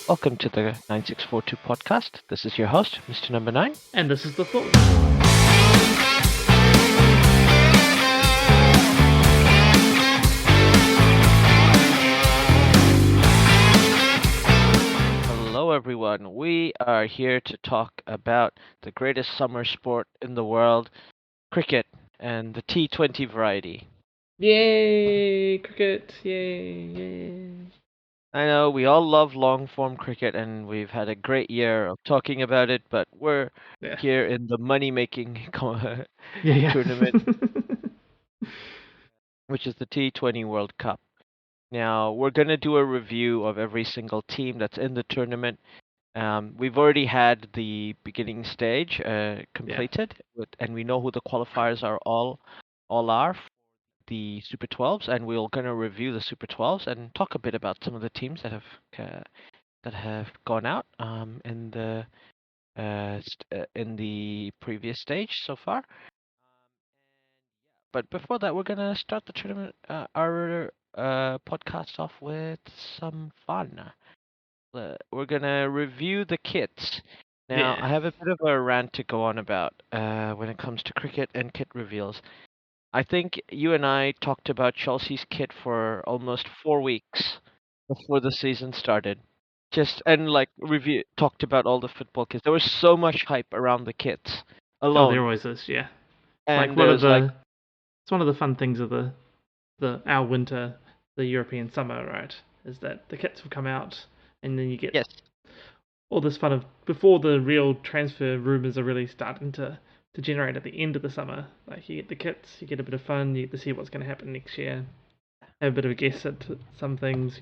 Welcome to the 9642 podcast. This is your host, Mr. Number 9. And this is The Fool. Hello, everyone. We are here to talk about the greatest summer sport in the world, cricket, and the T20 variety. Yay! Cricket! Yay! I know we all love long form cricket, and we've had a great year of talking about it, but we're Yeah. here in the money making Yeah. tournament, which is the T20 World Cup. Now, we're going to do a review of every single team that's in the tournament. We've already had the beginning stage completed, and we know who the qualifiers are for the Super 12s, and we're going to review the Super 12s and talk a bit about some of the teams that have gone out in the previous stage so far. But before that, we're going to start the tournament, our podcast off with some fun. We're gonna review the kits. Now, Yeah. I have a bit of a rant to go on about when it comes to cricket and kit reveals. I think you and I talked about Chelsea's kit for almost 4 weeks before the season started. Just and like review talked about all the football kits. There was so much hype around the kits Oh, there alone, always is. Yeah. It's like and there was like it's one of the fun things of our winter, the European summer, right? Is that the kits will come out, and then you get yes, all this fun of before the real transfer rumors are really starting to generate at the end of the summer. Like you get the kits, you get a bit of fun, you get to see what's going to happen next year, have a bit of a guess at some things,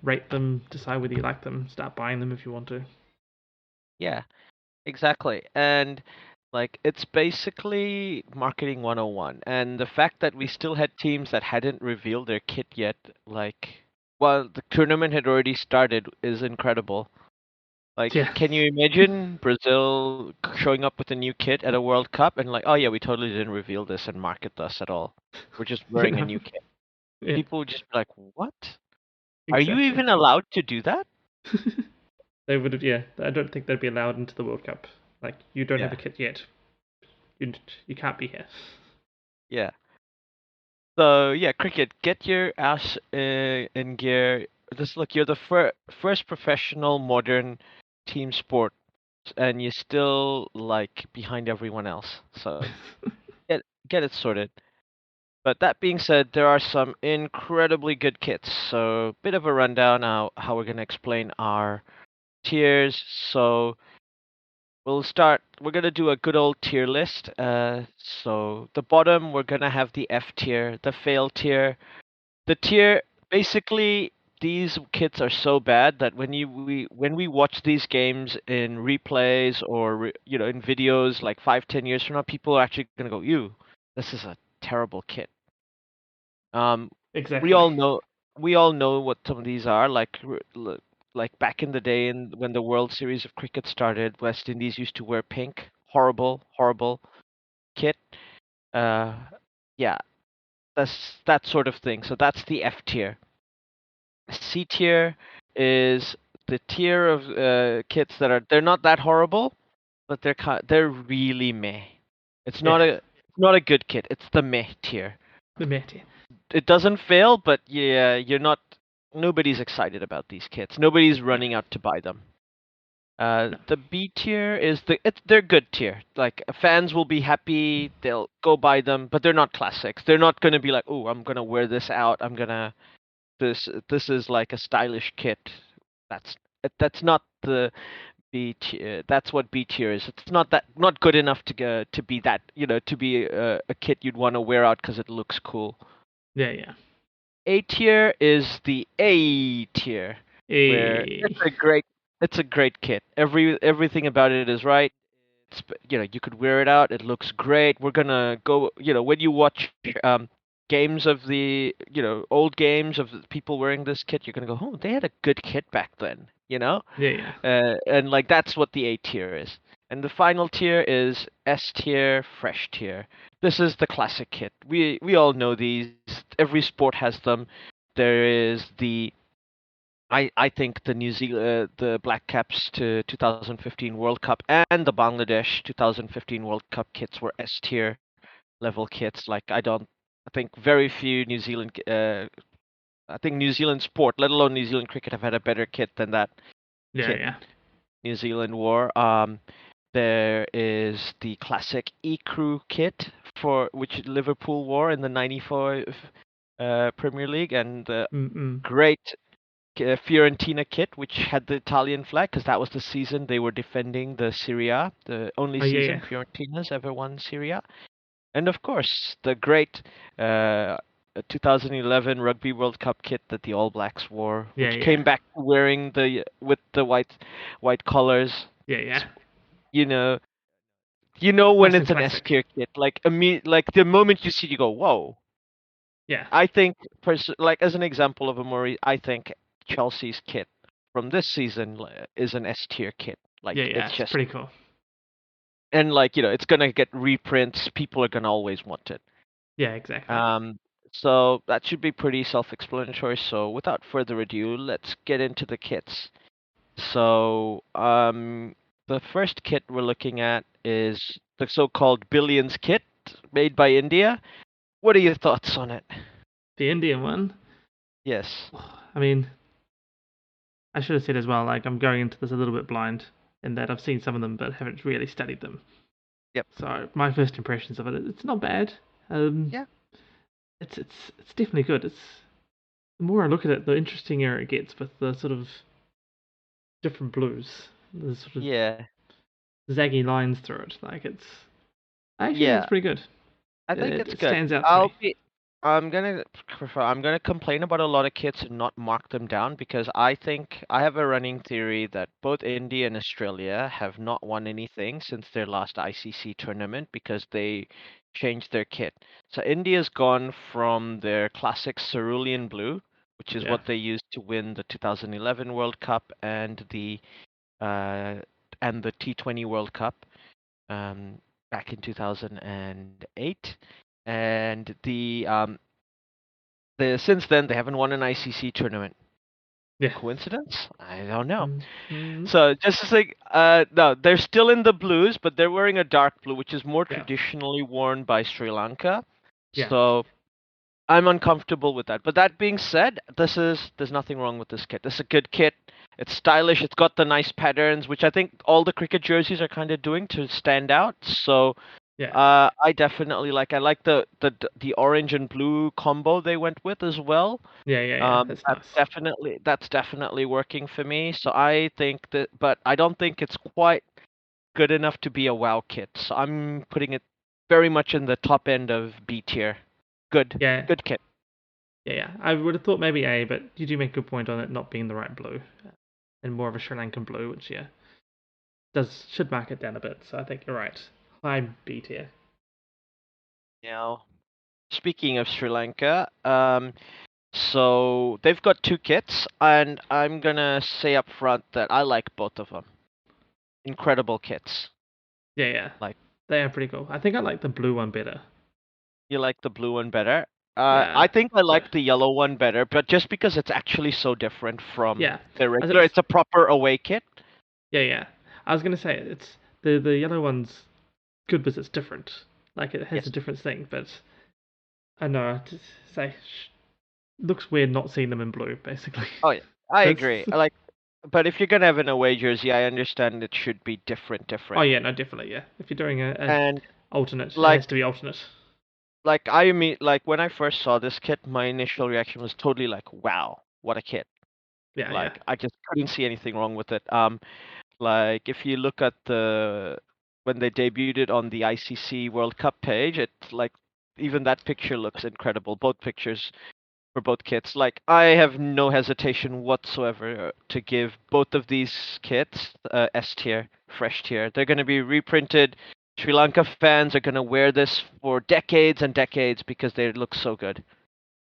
rate them, decide whether you like them, start buying them if you want to. yeah, exactly. And like it's basically marketing 101. And the fact that we still had teams that hadn't revealed their kit yet, like well, the tournament had already started is incredible. Like, Yeah. can you imagine Brazil showing up with a new kit at a World Cup and like, oh yeah, we totally didn't reveal this and market this at all. We're just You wearing a know. new kit. Yeah. People would just be like, what? Are you Exactly. even allowed to do that? They would have. Yeah. I don't think they'd be allowed into the World Cup. Like you don't have Yeah, a kit yet. You can't be here. yeah. So yeah, cricket, get your ass in gear. Just look, you're the first professional modern team sport, and you're still like behind everyone else. So get it sorted. But that being said, there are some incredibly good kits. So bit of a rundown how we're gonna explain our tiers. So we'll start. We're gonna do a good old tier list. So the bottom we're gonna have the F tier, the fail tier. The tier basically these kits are so bad that when we watch these games in replays or in videos like 5-10 years from now, people are actually gonna go, "Ew, this is a terrible kit." Um, we Exactly. all know we all know what some of these are. Like back in the day, and when the World Series of Cricket started, West Indies used to wear pink. Horrible, horrible kit. Uh, yeah, that's that sort of thing. So that's the F tier. C tier is the tier of kits that they're not that horrible, but they're really meh. It's not Yeah. a good kit. It's the meh tier. The meta. It doesn't fail, but yeah, nobody's excited about these kits. Nobody's No. running out to buy them. No. The B tier is they're good tier. Like fans will be happy, they'll go buy them, but they're not classics. They're not gonna be like, oh, I'm gonna wear this out. This is like a stylish kit. That's not the B tier. That's what B tier is. It's not good enough to be that to be a kit you'd want to wear out because it looks cool. Yeah. Yeah. A tier is the A tier, where Hey. it's a great kit. Everything about it is right. You could wear it out. It looks great. We're gonna go. When you watch games of the old games of the people wearing this kit, you're gonna go, oh, they had a good kit back then. Yeah. Yeah. And like that's what the A tier is. And the final tier is S tier, fresh tier. This is the classic kit. We all know these. Every sport has them. There is the I think the Black Caps to 2015 World Cup and the Bangladesh 2015 World Cup kits were S tier level kits. I think very few I think New Zealand sport, let alone New Zealand cricket, have had a better kit than that Yeah, kit yeah, New Zealand wore. There is the classic E-Crew kit for which Liverpool wore in the '95 Premier League, and the mm-mm. great Fiorentina kit, which had the Italian flag, because that was the season they were defending the Serie A, the only Oh yeah, season yeah, Fiorentina's ever won Serie A. And of course, the great uh, 2011 Rugby World Cup kit that the All Blacks wore, yeah, which yeah, came back wearing the with the white collars. yeah, yeah. You know, you know when Nice and it's an S classic. tier kit. Like the moment you see it, you go, "Whoa!" Yeah, I think, like as an example of a more, I think Chelsea's kit from this season is an S tier kit. yeah, Like yeah. it's It's just, pretty cool. and like it's gonna get reprints. People are gonna always want it. Yeah, exactly. Um, so that should be pretty self-explanatory. So without further ado, let's get into the kits. So the first kit we're looking at is the so-called Billions kit made by India. What are your thoughts on it? The Indian one. Yes. I mean, I should have said as well. Like, I'm going into this a little bit blind in that I've seen some of them, but haven't really studied them. Yep. So my first impressions of it's not bad. Um, Yeah. it's definitely good. It's the more I look at it, the interestinger it gets with the sort of different blues, the sort of Yeah. zaggy lines through it. Like I actually think it's Yeah. pretty good. I think It, it's it good. stands out to me. I'm gonna complain about a lot of kits and not mark them down because I think I have a running theory that both India and Australia have not won anything since their last ICC tournament because they changed their kit. So India's gone from their classic cerulean blue, which is Yeah, what they used to win the 2011 World Cup uh and the T20 World Cup um, back in 2008, and the since then they haven't won an ICC tournament. yeah, Coincidence? I don't know. mm-hmm. So just to say, no, they're still in the blues, but they're wearing a dark blue, which is more Yeah, traditionally worn by Sri Lanka. yeah, So I'm uncomfortable with that. But that being said, there's nothing wrong with this kit. This is a good kit. It's stylish. It's got the nice patterns, which I think all the cricket jerseys are kind of doing to stand out. So yeah, I definitely like. I like the orange and blue combo they went with as well. yeah, yeah, yeah. That's nice. That's definitely working for me. So I think that, but I don't think it's quite good enough to be a wow kit. So I'm putting it very much in the top end of B tier. Good, Yeah, good kit. yeah, yeah. I would have thought maybe A, but you do make a good point on it not being the right blue and more of a Sri Lankan blue, which yeah does should mark it down a bit. So I think you're right. High B tier. Now, speaking of Sri Lanka, so they've got two kits, and I'm gonna say up front that I like both of them. Incredible kits. Yeah, yeah. Like They are pretty cool. I think I like the blue one better. you like the blue one better. Yeah, I think I but like the yellow one better, but just because it's actually so different from yeah, the as regular, it's it's a proper away kit. yeah, yeah. I was gonna say it's the yellow one's good because it's different. Like it has a Yes. different thing, but I know to say looks weird not seeing them in blue, basically. Oh yeah, I That's agree. But if you're gonna have an away jersey, I understand it should be oh different. yeah, no, definitely yeah. If you're doing a And alternate, it like has to be alternate. like when I first saw this kit, my initial reaction was totally like, wow, what a kit. Yeah, yeah, Like I just couldn't see anything wrong with it. Like if you look at the when they debuted it on the ICC World Cup page, it's like even that picture looks incredible. Both pictures for both kits. Like I have no hesitation whatsoever to give both of these kits S tier, fresh tier. They're going to be reprinted. Sri Lanka fans are going to wear this for decades and decades because they look so good.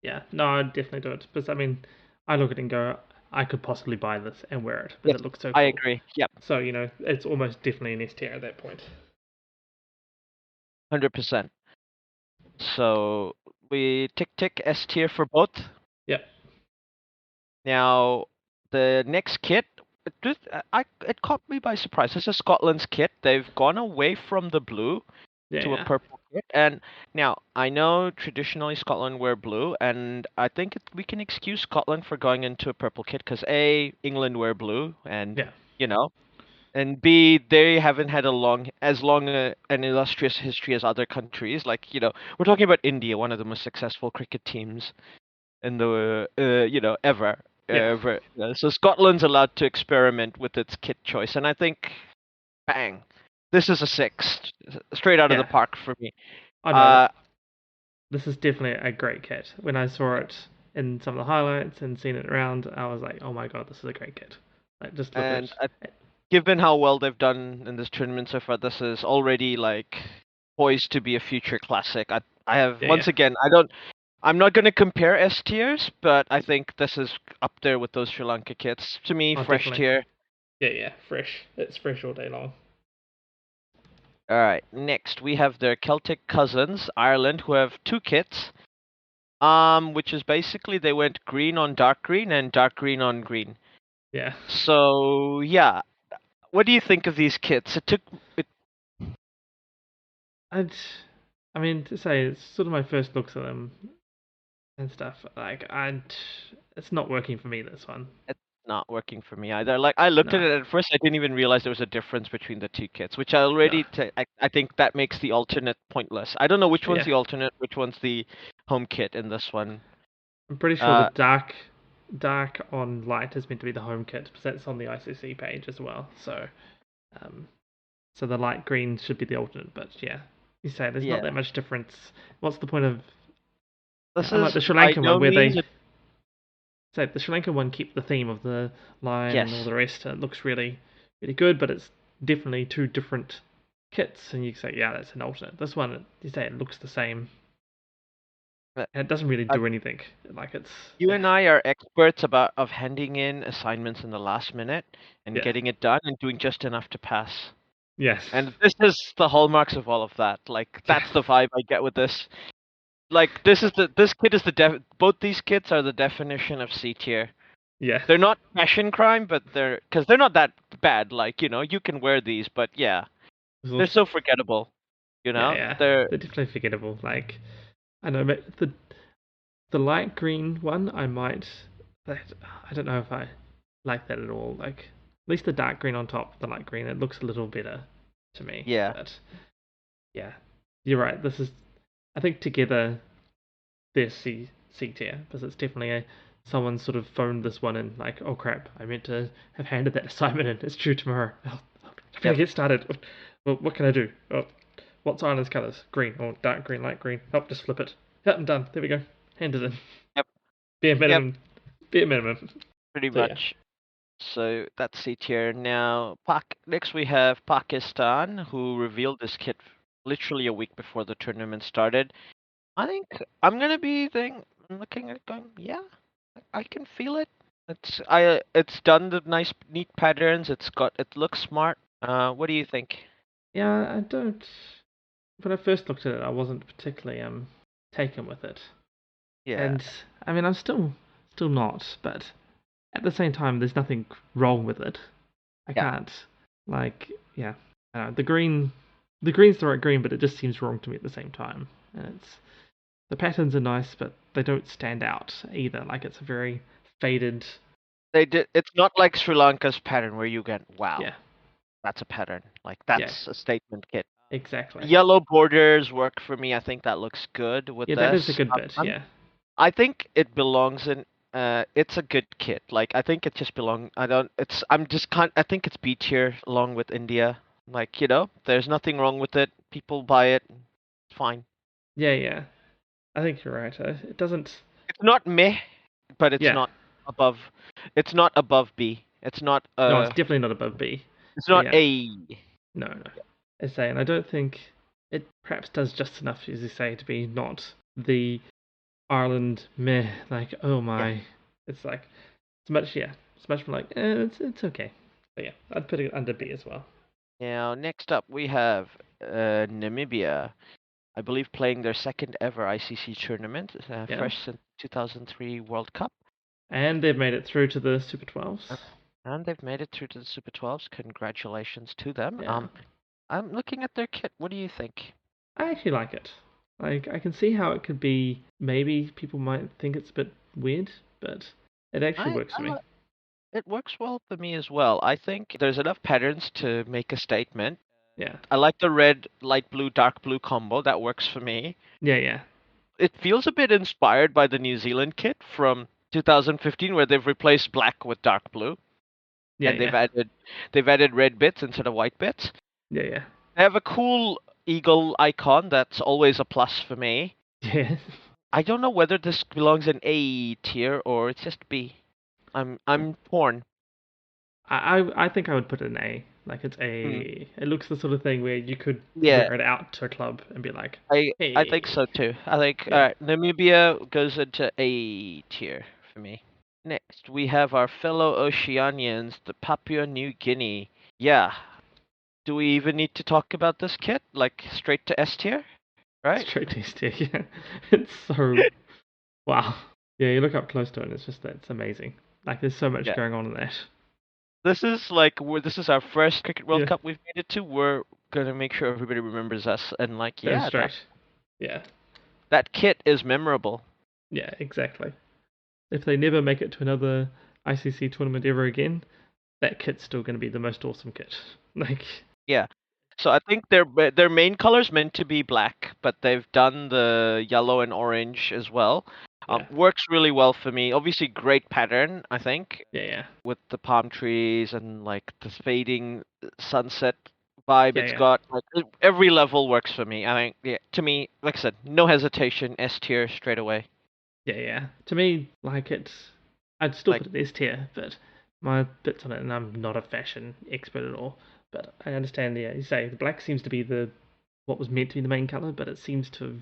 yeah. No, I definitely do it. But I mean, I look at it and go, I could possibly buy this and wear it because Yes, it looks so I cool. agree. Yep, So it's almost definitely an S tier at that point. 100%. So we tick S tier for both. Yep. Now The next kit, it caught me by surprise. This is Scotland's kit. They've gone away from the blue Yeah, to a yeah, purple kit. And now I know traditionally Scotland wear blue, and I think we can excuse Scotland for going into a purple kit because A, England wear blue, and yeah. you know, and B, they haven't had as long an illustrious history as other countries. Like we're talking about India, one of the most successful cricket teams in the ever. Yeah. Ever. So Scotland's allowed to experiment with its kit choice, and I think, bang, this is a six, straight out of the Yeah. park for me. I know. Uh, This is definitely a great kit. When I saw it in some of the highlights and seen it around, I was like, oh my god, this is a great kit. Like, just look at and it. given how well they've done in this tournament so far, this is already like poised to be a future classic. I have Yeah, once yeah. again, I'm not going to compare S tiers, but I think this is up there with those Sri Lanka kits. To me, Oh, fresh definitely. tier. Yeah, yeah. Fresh. It's fresh all day long. All right, next we have their Celtic cousins, Ireland, who have two kits. Which is basically they went green on dark green and dark green on green. Yeah. So yeah, what do you think of these kits? It I'd, I mean, to say it's sort of my first looks at them and stuff. It's not working for me, this one. it's not working for me either. Like I looked at No, it at first, I didn't even realize there was a difference between the two kits, which no. I think that makes the alternate pointless. I don't know which one's Yeah. the alternate, which one's the home kit in this one. I'm pretty sure the Uh, dark on light is meant to be the home kit, but that's on the ICC page as well. Um, so the light green should be the alternate. But yeah, you say there's not yeah, that much difference. What's the point of this unlike is the Sri by Lankan no one where means they a say the Sri Lankan one keep the theme of the lion and all yes. the rest. It looks really really good, but it's definitely two different kits, and you say yeah, that's an alternate. This one you say it looks the same, Uh, and it doesn't really uh, do anything. Like it's You and I are experts of handing in assignments in the last minute and yeah, getting it done and doing just enough to pass. yes, And this is the hallmarks of all of that. Like yeah, that's the vibe I get with this. Like this kid is both these kids are the definition of C tier. yeah. They're not passion crime, but they're not that bad. Like, you can wear these, but yeah, they're so forgettable. Yeah, yeah. They're They're definitely forgettable. Like I know, but the light green one, I might. I don't know if I like that at all. Like at least the dark green on top, the light green, it looks a little better to me. yeah. But yeah, you're right. This is, I think together they're C tier because it's definitely a someone sort of phoned this one in like, oh crap, I meant to have handed that assignment in. It's due tomorrow. Oh, I better Yep. get started. Well, what can I do? Oh, what's Ireland's colours? Green or dark green, light green? Oh, just flip it. Yep, I'm done. There we go. Hand it in. Yep. Bare Yep. minimum. Bare minimum. Pretty So yeah. much. So that's C tier. Now, next we have Pakistan, who revealed this kit literally a week before the tournament started. I think I'm gonna be looking at it going, yeah, I can feel it. It's done the nice, neat patterns. It looks smart. What do you think? Yeah, I don't. When I first looked at it, I wasn't particularly taken with it, Yeah, and I mean, I'm still not. But at the same time, there's nothing wrong with it. I yeah. can't like yeah. The green's the right green, but it just seems wrong to me at the same time. And it's the patterns are nice, but they don't stand out either. Like it's a very faded. They did. It's not like Sri Lanka's pattern where you get, wow, Yeah, that's a pattern. Like yeah, that's a statement kit. exactly. Yellow borders work for me. I think that looks good with Yeah, that is a this. good bit. Yeah, I think it belongs in. It's a good kit. Like I think it just belong. I don't. It's. I'm just can't. I think it's B tier along with India. Like there's nothing wrong with it. People buy it. It's fine. yeah, yeah. I think you're right. It doesn't. It's not meh, but Yeah, above. It's not above B. It's not no, it's definitely not above B. It's But not yeah, A. no, no. I say, and I don't think it perhaps does just enough, as you say, to be not the Ireland meh. Like, oh Yeah. my, it's like it's much, yeah, it's much more like it's okay. But yeah, I'd put it under B as well. Now next up we have Namibia. I believe playing their second ever ICC tournament, Yeah, fresh since 2003 World Cup. And they've made it through to the Super Uh, 12s. And they've made it through to the Super 12s. Congratulations to them. Yeah. I'm looking at their kit. What do you think? I actually like it. Like, I can see how it could be. Maybe people might think it's a bit weird, but it actually I, works for I me. li- it works well for me as well. I think there's enough patterns to make a statement. Yeah. I like the red, light blue, dark blue combo. That works for me. Yeah, yeah. It feels a bit inspired by the New Zealand kit from 2015, where they've replaced black with dark blue, Yeah, and yeah. they've added red bits instead of white bits. Yeah, yeah. They have a cool eagle icon. That's always a plus for me. Yeah. I don't know whether this belongs in A tier or it's just B. I'm torn. I think I would put it in A. Like it's Hmm. a. It looks the sort of thing where you could Yeah, wear it out to a club and be like, I think hey, so too. I think yeah, Namibia goes into A tier for me. Next, we have our fellow Oceanians, the Papua New Guinea. Yeah, do we even need to talk about this kit? Like straight to S tier, right? straight to stick. Yeah, it's so wow. Yeah, you look up close to it, and it's just that's amazing. Like there's so much Yeah. going on in that. This is our first Cricket World Yeah, Cup we've made it to. We're gonna make sure everybody remembers us and like goes yeah, straight. Yeah, that kit is memorable. yeah, exactly. If they never make it to another ICC tournament ever again, that kit's still going to be the most awesome kit. Like, Yeah. So I think their main color's meant to be black, but they've done the yellow and orange as well. yeah, Works really well for me. Obviously, great pattern, I think, yeah, yeah, with the palm trees and like the fading sunset vibe yeah, it's yeah, got. Like every level works for me. I think, yeah, to me, like I said, no hesitation, S tier straight away. yeah, yeah. To me, like it's, I'd still Like, put it S tier, but my bits on it, and I'm not a fashion expert at all, but I understand. Yeah, you say the black seems to be the what was meant to be the main color, but it seems to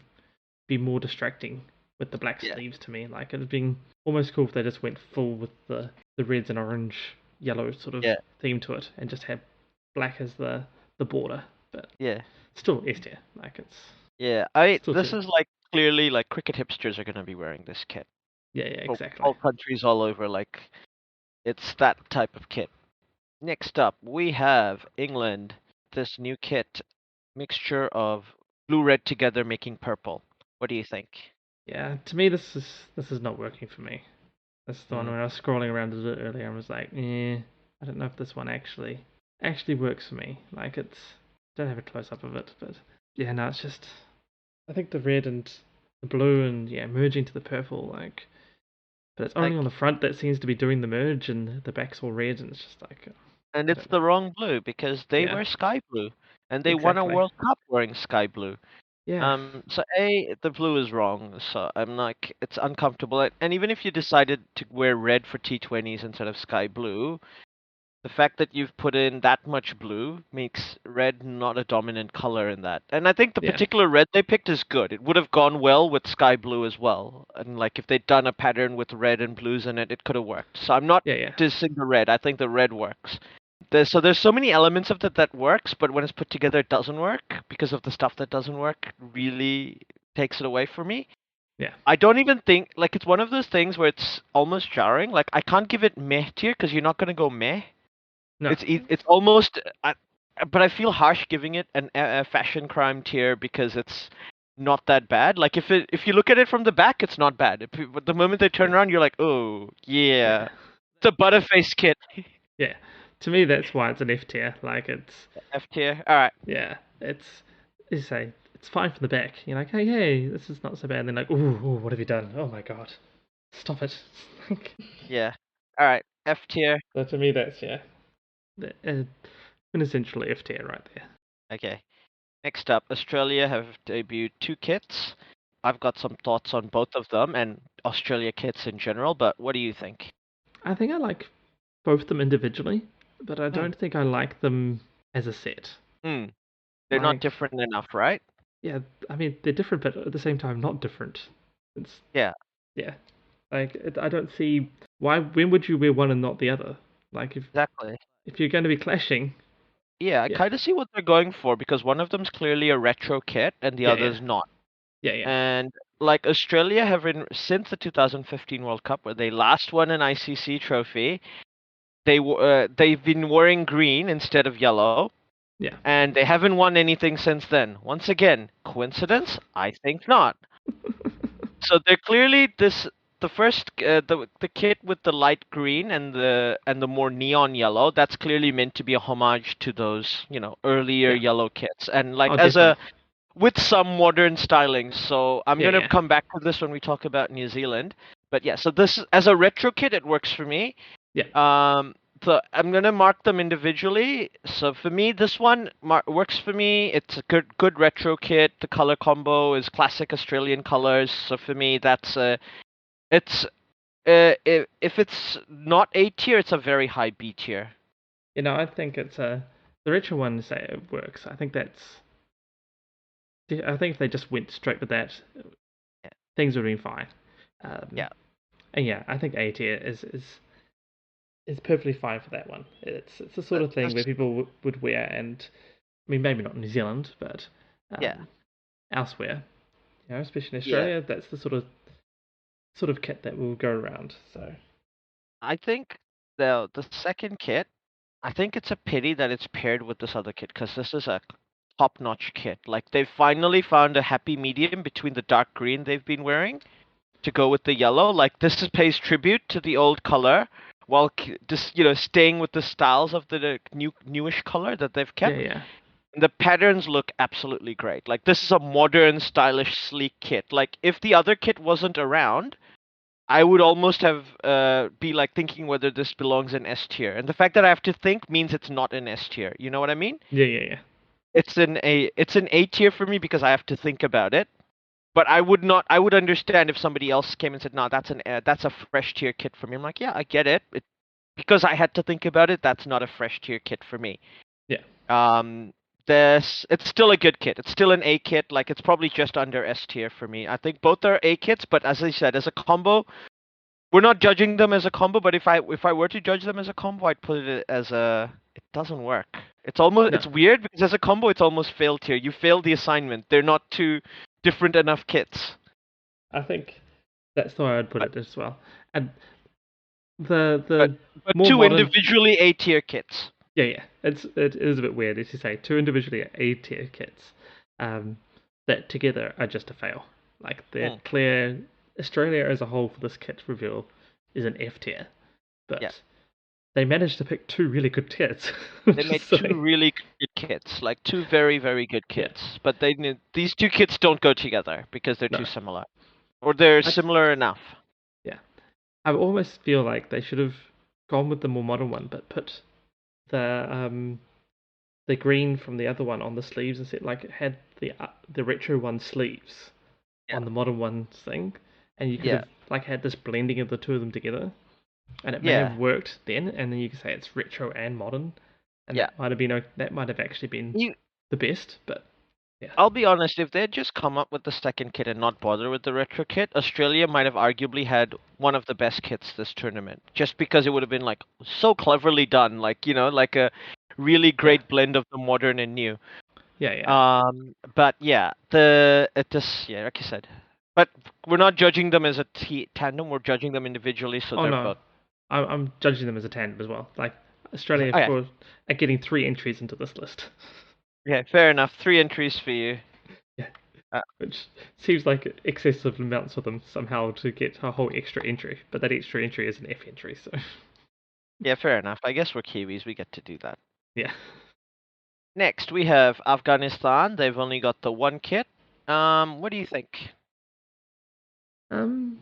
be more distracting with the black yeah, sleeves to me. Like it'd been almost cool if they just went full with the reds and orange, yellow sort of yeah, theme to it, and just had black as the border. But yeah, still S tier. Like it's yeah. still This too. is like clearly like cricket hipsters are gonna be wearing this kit. Yeah, yeah, From exactly. all countries all over. Like it's that type of kit. Next up, we have England. This new kit, mixture of blue red together making purple. What do you think? Yeah, to me this is not working for me. This is the one Mm. when I was scrolling around a bit earlier and was like, I don't know if this one actually works for me. Like it's don't have a close up of it, but yeah, no, it's just I think the red and the blue and yeah, merging to the purple, like but it's only on the Like, front that seems to be doing the merge and the back's all red and it's just like and I it's don't know. the wrong blue because they Yeah, wear sky blue, and they won a exactly. World Cup wearing sky blue. Yeah. So the blue is wrong. So I'm like, it's uncomfortable. And even if you decided to wear red for T20s instead of sky blue, the fact that you've put in that much blue makes red not a dominant color in that. And I think the Yeah. particular red they picked is good. It would have gone well with sky blue as well. And like if they'd done a pattern with red and blues in it, it could have worked. So I'm not Yeah, yeah. dissing the red. I think the red works. There's so many elements of it that works, but when it's put together, it doesn't work because of the stuff that doesn't work. Really takes it away from me. Yeah. I don't even think like it's one of those things where it's almost jarring. Like I can't give it meh tier because you're not gonna go meh. No. It's almost, but I feel harsh giving it a fashion crime tier because it's not that bad. Like if you look at it from the back, it's not bad. But the moment they turn Yeah. around, you're like, oh yeah, Yeah. it's a butterface kit. Yeah. To me that's why it's an F tier. Like it's F tier. All right. yeah, it's as you say, it's fine from the back. You're like, hey, this is not so bad. And then like, ooh, what have you done? Oh my god, stop it. Yeah. All right. F tier. So to me, that's yeah, an essentially F tier right there. Okay. Next up, Australia have debuted two kits. I've got some thoughts on both of them and Australia kits in general, but what do you think? I think I like both them individually, but I Hmm. don't think I like them as a set. Hmm. They're not Like, different enough, right? yeah, I mean they're different, but at the same time not different. It's Yeah. yeah, like I don't see why. When would you wear one and not the other? Like Exactly. if you're going to be clashing, Yeah, I yeah, kind of see what they're going for because one of them's clearly a retro kit and the yeah, yeah, other's not. yeah, yeah, And like Australia have been since the 2015 World Cup, where they last won an ICC trophy. They've been wearing green instead of yellow, Yeah. and they haven't won anything since then. Once again, coincidence? I think not. So they're clearly the first the kit with the light green and the more neon yellow. That's clearly meant to be a homage to those earlier Yeah. yellow kits, and like Oh, as a definitely. with some modern styling. So I'm Yeah, gonna yeah. come back to this when we talk about New Zealand. But yeah, so this as a retro kit, it works for me. Yeah. So I'm gonna mark them individually. So for me, this one works for me. It's a good retro kit. The color combo is classic Australian colors. So for me, it's if it's not A tier, it's a very high B tier. I think it's the retro one say it works. I think if they just went straight with that, Yeah, things would have been fine. Um, yeah, and yeah, I think A tier is perfectly fine for that one. It's the sort of thing where that's, people would wear, and I mean maybe not in New Zealand, but yeah, elsewhere, especially in yeah. Australia, that's the sort of kit that will go around. So I think the second kit. I think it's a pity that it's paired with this other kit because this is a top-notch kit. Like they've finally found a happy medium between the dark green they've been wearing to go with the yellow. Like pays tribute to the old color while just staying with the styles of the newish color that they've yeah, kept. yeah, And the patterns look absolutely great. Like this is a modern, stylish, sleek kit. Like if the other kit wasn't around, I would almost have be like thinking whether this belongs in S tier. And the fact that I have to think means it's not in S tier. You know what I mean? yeah, yeah, yeah. It's an A tier for me because I have to think about it. But I would not. I would understand if somebody else came and said, "No, that's a fresh tier kit for me." I'm like, yeah, I get it. Because I had to think about it. That's not a fresh tier kit for me. Yeah. Um, this it's still a good kit. It's still an A kit. Like it's probably just under S tier for me. I think both are A kits, but as I said, as a combo, we're not judging them as a combo. But if I were to judge them as a combo, I'd put it as a. It doesn't work. No, It's weird because as a combo, it's almost failed here. You failed the assignment. They're not two different enough kits. I think that's the way I'd put But it as well. And the but the but more two modern, individually A tier kits. yeah, yeah, it is a bit weird as you say, two individually A tier kits, um, that together are just a fail. Like they're Hmm. clear. Australia as a whole for this kit reveal is an F tier, Yeah, but they managed to pick two really good kits, they which is made two silly. really good kits, like two very very good Yeah, kits. But these two kits don't go together because they're too no, similar, or they're I similar enough. yeah, I almost feel like they should have gone with the more modern one, but put the green from the other one on the sleeves instead. Like it had the retro one sleeves Yeah, on the modern one thing, and you could yeah, have like had this blending of the two of them together, and it may yeah. have worked then. And then you could say it's retro and modern, and Yeah. that might have actually been You the best. But yeah, I'll be honest, if they'd just come up with the second kit and not bother with the retro kit, Australia might have arguably had one of the best kits this tournament. Just because it would have been like so cleverly done, like, like a really yeah, great blend of the modern and new. yeah, yeah. But yeah, yeah, like you said. But we're not judging them as a tandem, we're judging them individually, so Oh they're no, both. I'm judging them as a tandem as well. Like Australia Okay. for are getting three entries into this list. Okay, fair enough. 3 entries for you. Yeah, Uh, which seems like excessive amounts for them somehow to get a whole extra entry, but that extra entry is an F entry, so yeah, fair enough. I guess we're Kiwis, we get to do that. yeah. Next, we have Afghanistan. They've only got the one kit. What do you think? Um,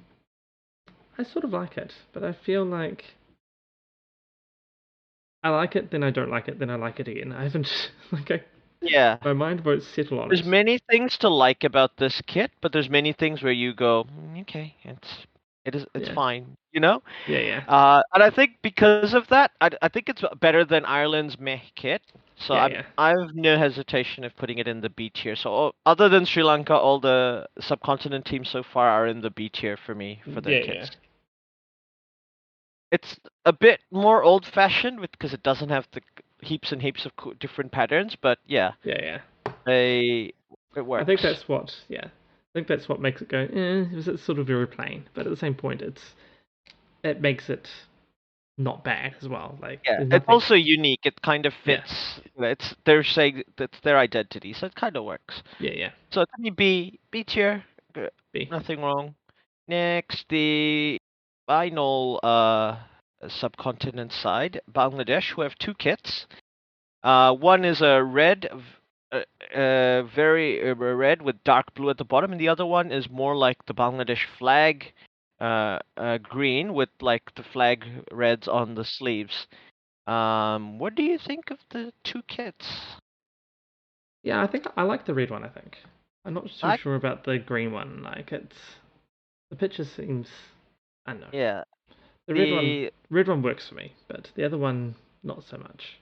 I sort of like it, but I feel like I like it, then I don't like it, then I like it again. I haven't Yeah, my mind won't settle on there's it. many things to like about this kit, but there's many things where you go, okay, it's Yeah, fine, you know? yeah, yeah, And I think because of that, I think it's better than Ireland's meh kit. So yeah, yeah, I've no hesitation of putting it in the B tier. So other than Sri Lanka, all the subcontinent teams so far are in the B tier for me for their yeah, yeah, kits. It's a bit more old-fashioned because it doesn't have the heaps and heaps of different patterns, but yeah, yeah, yeah. they it I think works. that's what, yeah. think that's what makes it go. It's sort of very plain, but at the same point, it makes it not bad as well. Like Yeah, there's it's nothing. also unique. It kind of Yeah, fits. It's they're saying that's their identity, so it kind of works. yeah, yeah. So to me, B tier, good, B. nothing wrong. Next, the final subcontinent side, Bangladesh, who have two kits. One is a red, very red with dark blue at the bottom, and the other one is more like the Bangladesh flag, green with like the flag reds on the sleeves. What do you think of the two kits? Yeah, I think I like the red one. I think I'm not too I sure about the green one. Like the picture seems. I don't know. Yeah, The the red one works for me, but the other one not so much.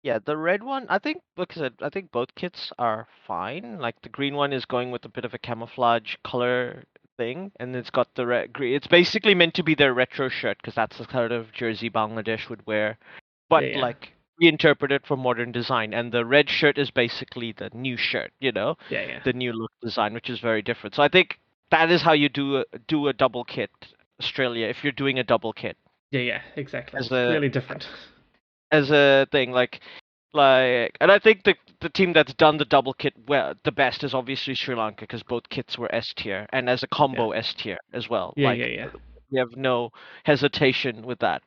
yeah, the red one, I think, because I think both kits are fine. Like the green one is going with a bit of a camouflage color thing, and it's got the red green. It's basically meant to be their retro shirt because that's the kind of jersey Bangladesh would wear, but Yeah, yeah, like reinterpreted for modern design. And the red shirt is basically the new shirt, yeah, yeah, the new look design, which is very different. So I think that is how you do a double kit, Australia, if you're doing a double kit yeah, yeah. Exactly. as It's a really different. thing. And I think the team that's done the double kit well the best is obviously Sri Lanka because both kits were S tier and as a Yeah, combo S tier as well. yeah, yeah, yeah, We have no hesitation with that.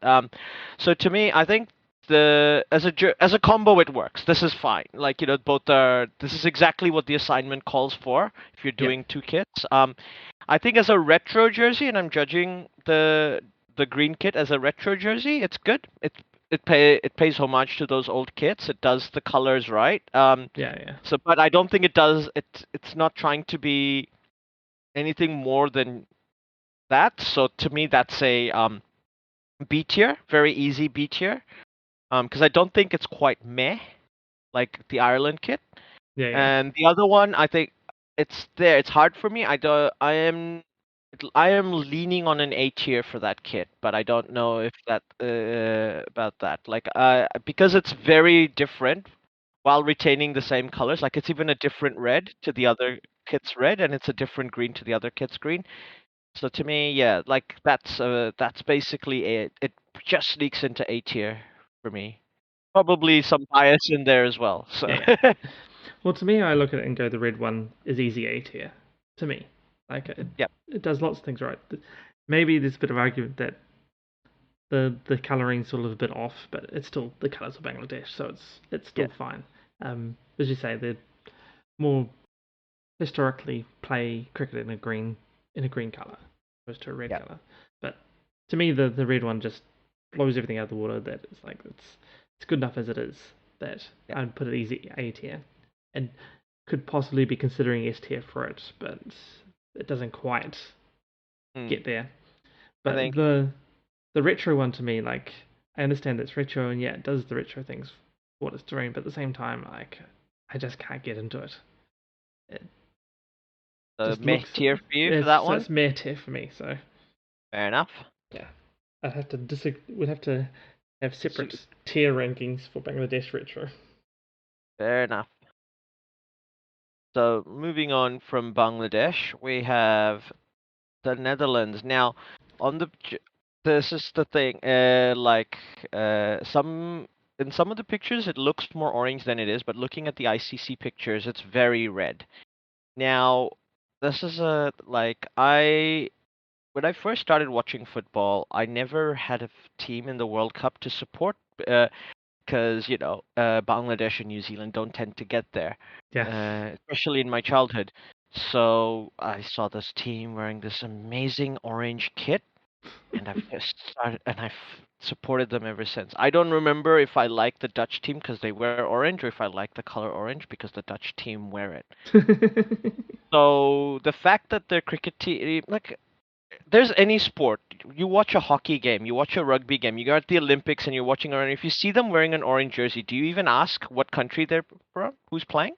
So to me, I think the as a combo it works. This is fine. Like both are. This is exactly what the assignment calls for if you're yeah, doing two kits. I think as a retro jersey, and I'm judging the green kit as a retro jersey, it's good. It pays homage to those old kits. It does the colors right. yeah, yeah, But I don't think it does. It's not trying to be anything more than that. So to me, that's a B tier, very easy B tier. Because I don't think it's quite meh like the Ireland kit. yeah, yeah. And the other one, I think it's there. It's hard for me. I do. I am leaning on an A tier for that kit, but I don't know if that about that. Like, because it's very different while retaining the same colors. Like, it's even a different red to the other kit's red, and it's a different green to the other kit's green. So to me, yeah, like that's basically it. It just sneaks into A tier for me. Probably some bias in there as well. So Yeah, yeah. Well, to me, I look at it and go, the red one is easy A tier. To me, like yeah, it does lots of things right. Maybe there's a bit of argument that the coloring's sort of a bit off, but it's still the colors of Bangladesh, so it's yeah, still fine. As you say, they're more historically play cricket in a green color opposed to a red yeah, color. But to me, the red one just blows everything out of the water. That it's like it's good enough as it is. That yeah. I'd put it easy A tier, and could possibly be considering S tier for it, but it doesn't quite Hmm. get there. I But think the retro one to me, like I understand it's retro, and yeah, it does the retro things for what it's doing, but at the same time, like I just can't get into it. It the just meh looks tier for you for it's that so one. it's mere tier for me. So Fair enough. yeah, I'd have to We'd have to have So, separate tier rankings for Bangladesh retro. fair enough. So moving on from Bangladesh, we have the Netherlands. Now, on this is the thing. Some in some of the pictures it looks more orange than it is, but looking at the ICC pictures, it's very red. Now, this is a like I when I first started watching football, I never had a team in the World Cup to support because Bangladesh and New Zealand don't tend to get there, Yeah. especially in my childhood. So I saw this team wearing this amazing orange kit, and I've just started, and I've supported them ever since. I don't remember if I like the Dutch team because they wear orange, or if I like the color orange because the Dutch team wear it. So the fact that their cricket team, like, there's any sport. You watch a hockey game, you watch a rugby game, you go at the Olympics and you're watching around. If you see them wearing an orange jersey, do you even ask what country they're from? Who's playing?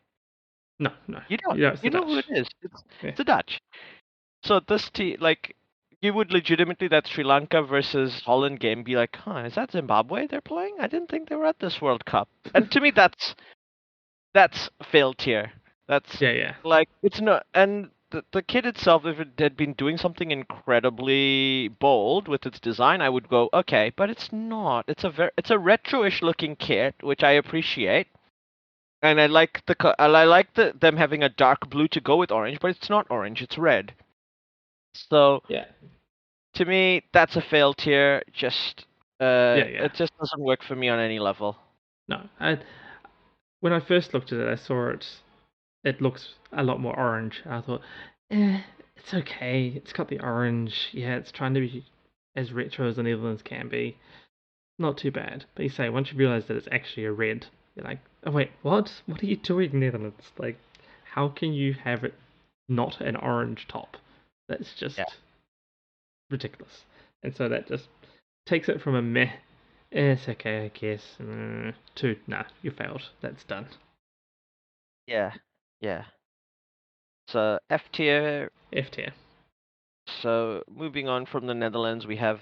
No, no, You don't. yeah, it's the You know who it Dutch. is. Yeah. It's the Dutch. So this team, like, you would legitimately that Sri Lanka versus Holland game be like, huh, is that Zimbabwe they're playing? I didn't think they were at this World Cup. And to me, that's failed tier. That's Yeah, yeah, like it's not and. the kit itself, if it had been doing something incredibly bold with its design, I would go, okay, but it's not. It's a retro-ish looking kit, which I appreciate. And I like I like them having a dark blue to go with orange, but it's not orange, it's red. So Yeah. to me, that's a fail tier. Yeah. It just doesn't work for me on any level. No, when I first looked at it, I saw it. It looks a lot more orange. I thought, it's okay. It's got the orange. Yeah, it's trying to be as retro as the Netherlands can be. Not too bad. But you say once you realize that it's actually a red, you're like, oh wait, what? What are you doing, Netherlands? Like, how can you have it not an orange top? That's Yeah. just ridiculous. And so that just takes it from a meh, it's okay, I guess, to nah, you failed. That's done. Yeah. Yeah. So F tier. F tier. So moving on from the Netherlands, we have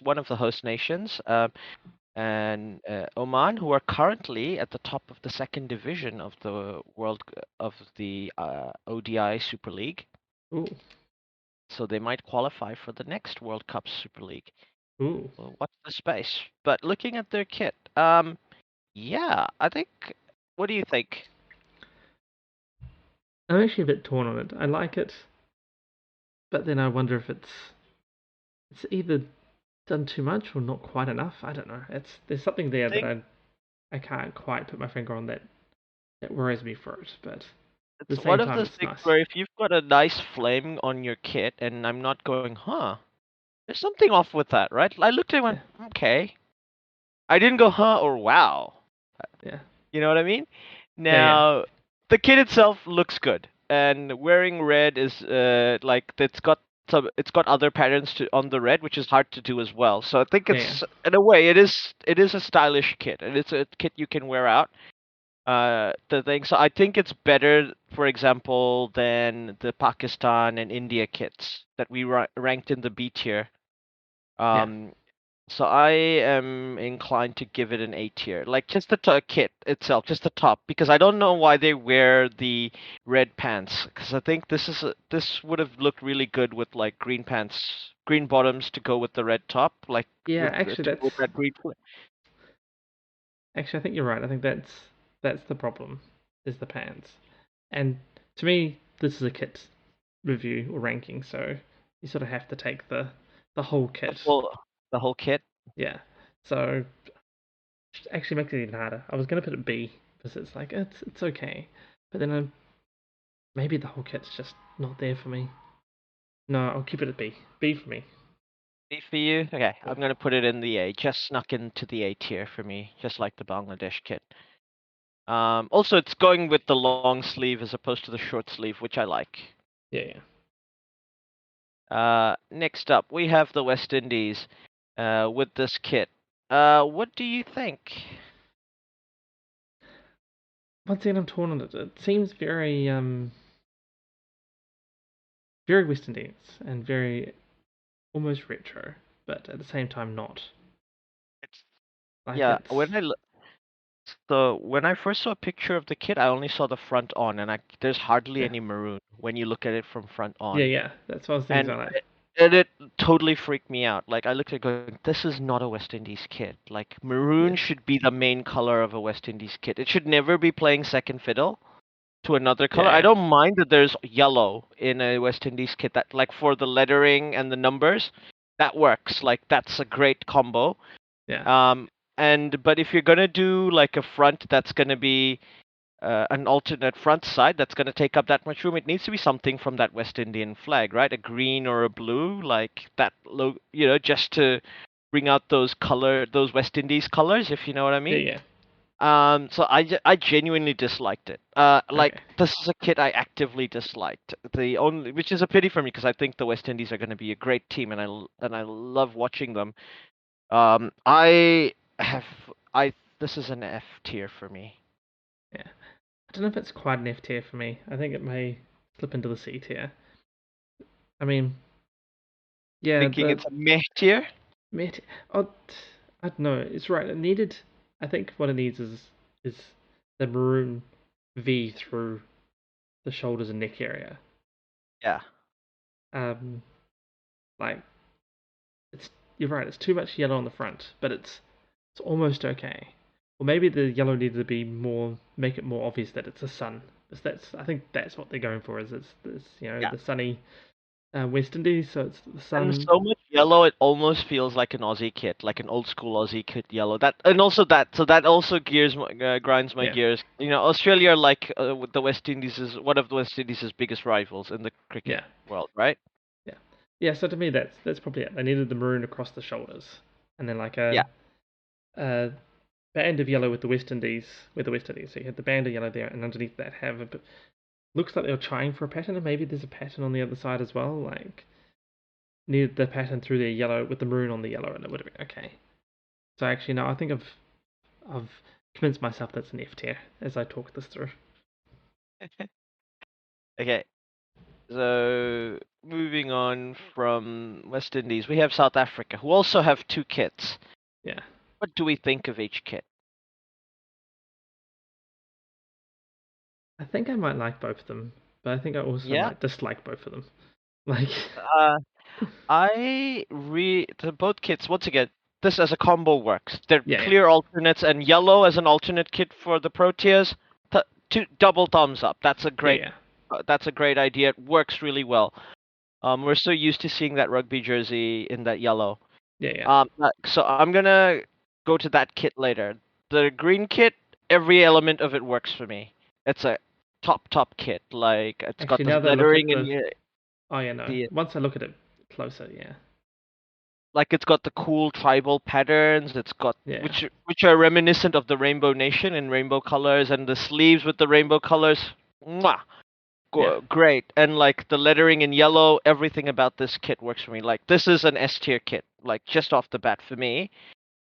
one of the host nations, and Oman, who are currently at the top of the second division of the ODI Super League. Ooh, So they might qualify for the next World Cup Super League. ooh. Well, watch the space. But looking at their kit, yeah, I think. What do you think? I'm actually a bit torn on it. I like it, but then I wonder if it's either done too much or not quite enough. I don't know. There's something there I that think I can't quite put my finger on that worries me for it. But at the it's same one of time, those it's things nice. where if you've got a nice flame on your kit, and I'm not going, huh? There's something off with that, right? I looked at it and Yeah, went, okay. I didn't go, huh, or wow. yeah, You know what I mean? yeah. Now, the kit itself looks good, and wearing red is like it's got other patterns on the red, which is hard to do as well. So I think Yeah, yeah, it's in a way it is a stylish kit, and it's a kit you can wear out. The thing, so I think it's better, for example, than the Pakistan and India kits that we ranked in the B tier. yeah, Um, so I am inclined to give it an A tier, like just the kit itself, just the top, because I don't know why they wear the red pants, because I think this would have looked really good with like green pants, green bottoms to go with the red top, like yeah. to go with that green. Actually, I think you're right. I think that's the problem, is the pants. And to me, this is a kit review or ranking, so you sort of have to take the whole The kit. full, the whole kit. Yeah. So it actually makes it even harder. I was gonna put it B because it's like it's okay, but then maybe the whole kit's just not there for me. No, I'll keep it at B. B for me. B for you? Okay, Yeah. I'm gonna put it in the A. Just snuck into the A tier for me, just like the Bangladesh kit. Also, it's going with the long sleeve as opposed to the short sleeve, which I like. Yeah, yeah. Next up, we have the West Indies with this kit. What do you think? Once again, I'm torn on it. It seems very West Indies and very almost retro, but at the same time not. It's Like yeah. it's When I first saw a picture of the kit, I only saw the front on, and there's hardly yeah, any maroon when you look at it from front yeah, on. yeah. That's what I was thinking. And So like, it totally freaked me out. Like I looked at it going, this is not a West Indies kit. Like maroon yeah, should be the main color of a West Indies kit. It should never be playing second fiddle to another color. yeah, I yeah, don't mind that there's yellow in a West Indies kit that like for the lettering and the numbers, that works. Like that's a great combo. yeah, Um but if you're gonna do like a front that's gonna be an alternate front side that's going to take up that much room, it needs to be something from that West Indian flag, right? A green or a blue, like that, just to bring out those West Indies colors, if you know what I yeah, mean. yeah. So I genuinely disliked it. Like Okay, this is a kit I actively disliked. Which is a pity for me because I think the West Indies are going to be a great team, and I love watching them. I have I This is an F tier for me. yeah. I don't know if it's quite an F tier for me. I think it may slip into the C tier. I mean, yeah, Thinking the it's a meh tier. Met. Oh, I don't know. It's right. It needed. I think what it needs is the maroon V through the shoulders and neck area. Yeah. Um, like it's you're right. It's too much yellow on the front, but it's almost okay. Or maybe the yellow needed to be more, make it more obvious that it's a sun. I think that's what they're going for. Is it's Yeah. the sunny West Indies, so it's the And sun. so much yellow, it almost feels like an Aussie kit, like an old school Aussie kit yellow. So that also grinds my Yeah, gears. Australia, like with the West Indies, is one of the West Indies' biggest rivals in the cricket yeah, world, right? yeah, yeah. So to me, that's probably it. They needed the maroon across the shoulders, and then like Yeah. a band of yellow with the West Indies, So you had the band of yellow there, and underneath that have a bit. Looks like they were trying for a pattern, and maybe there's a pattern on the other side as well. Like needed the pattern through their yellow with the maroon on the yellow, and it would have been okay. So actually, no, I think I've convinced myself that's an F tier as I talk this through. Okay. So moving on from West Indies, we have South Africa, who also have two kits. Yeah, What do we think of each kit? I think I might like both of them, but I think I also Yeah. might dislike both of them. Like, Uh, the both kits once again. This as a combo works. They're yeah, yeah, clear alternates, and yellow as an alternate kit for the Proteas. Two double thumbs up. yeah, yeah, That's a great idea. It works really well. We're so used to seeing that rugby jersey in that yellow. yeah, yeah. So I'm gonna go to that kit later. The green kit, every element of it works for me. It's a top kit. Like it's got Actually, the now that I look at lettering and oh yeah, no. the Once I look at it closer, yeah, like it's got the cool tribal patterns. It's got yeah, which are reminiscent of the Rainbow Nation in rainbow colors, and the sleeves with the rainbow colors. Mwah! yeah, Great. And like the lettering in yellow, everything about this kit works for me. Like this is an S tier kit, like just off the bat for me.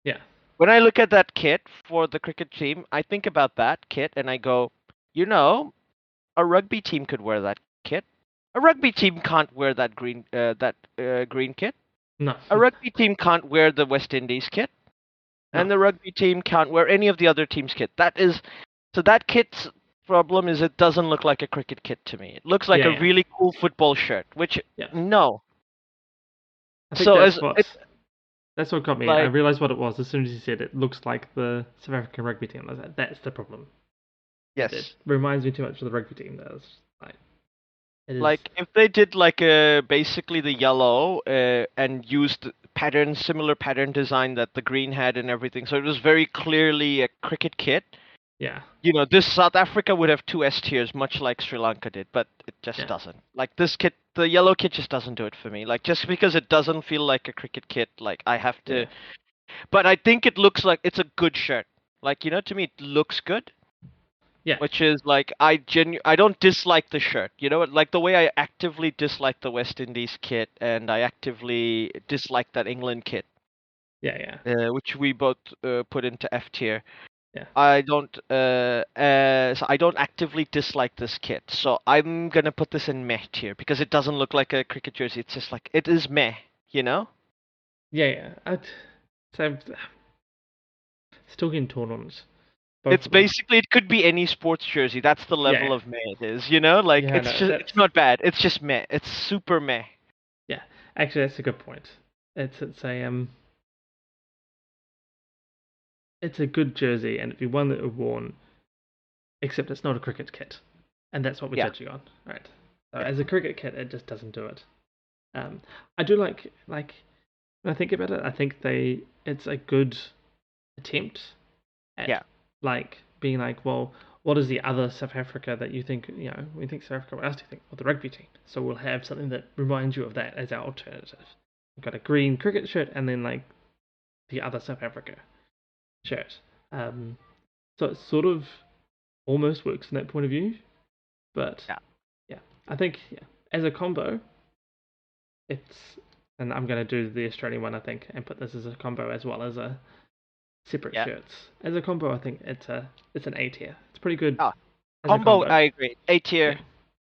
yeah. When I look at that kit for the cricket team, I think about that kit and I go, you know, a rugby team could wear that kit. A rugby team can't wear that green kit. No, A rugby team can't wear the West Indies kit, no, and the rugby team can't wear any of the other team's kit. That kit's problem is it doesn't look like a cricket kit to me. It looks like yeah, a yeah, really cool football shirt, which yeah. no. I think So as it's that's what got me. I like realized what it was as soon as you said it looks like the South African rugby team. I was like, that's the problem. It yes. reminds me too much of the rugby team. Does like it is. Like if they did like basically the yellow and used similar pattern design that the green had and everything, so it was very clearly a cricket kit. Yeah, This South Africa would have two S tiers, much like Sri Lanka did, but it just yeah, doesn't. Like this kit, the yellow kit just doesn't do it for me. Like just because it doesn't feel like a cricket kit, like I have to. yeah, But I think it looks like it's a good shirt. Like to me it looks good. yeah, Which is like I don't dislike the shirt. Like the way I actively dislike the West Indies kit and I actively dislike that England kit, yeah, which we both put into F tier. yeah, So I don't actively dislike this kit. So I'm gonna put this in meh tier because it doesn't look like a cricket jersey. It's just like it is meh, you know? yeah. So I'm still getting torn on it. Both It's of them. basically it could be any sports jersey. That's the Yeah, level yeah, of meh it is, you know? Like yeah. No, it's not bad. It's just meh. It's super meh. yeah. Actually, that's a good point. It's a good jersey, and it'd be one that would worn. Except it's not a cricket kit, and that's what we're Yeah. judging on, right? So Yeah. as a cricket kit, it just doesn't do it. I do like when I think about it, I think it's a good attempt at Yeah. like being like, well, what is the other South Africa that you think, when you think South Africa, what else do you think? Well, the rugby team. So we'll have something that reminds you of that as our alternative. We've got a green cricket shirt and then like the other South Africa shirt. So it sort of almost works from that point of view, but Yeah. yeah, I think as a combo, it's and I'm going to do the Australian one, I think, and put this as a combo as well as a separate Yeah. shirts. As a combo, I think it's an A tier. It's pretty good Oh, as a combo, combo. I agree. A Yeah, tier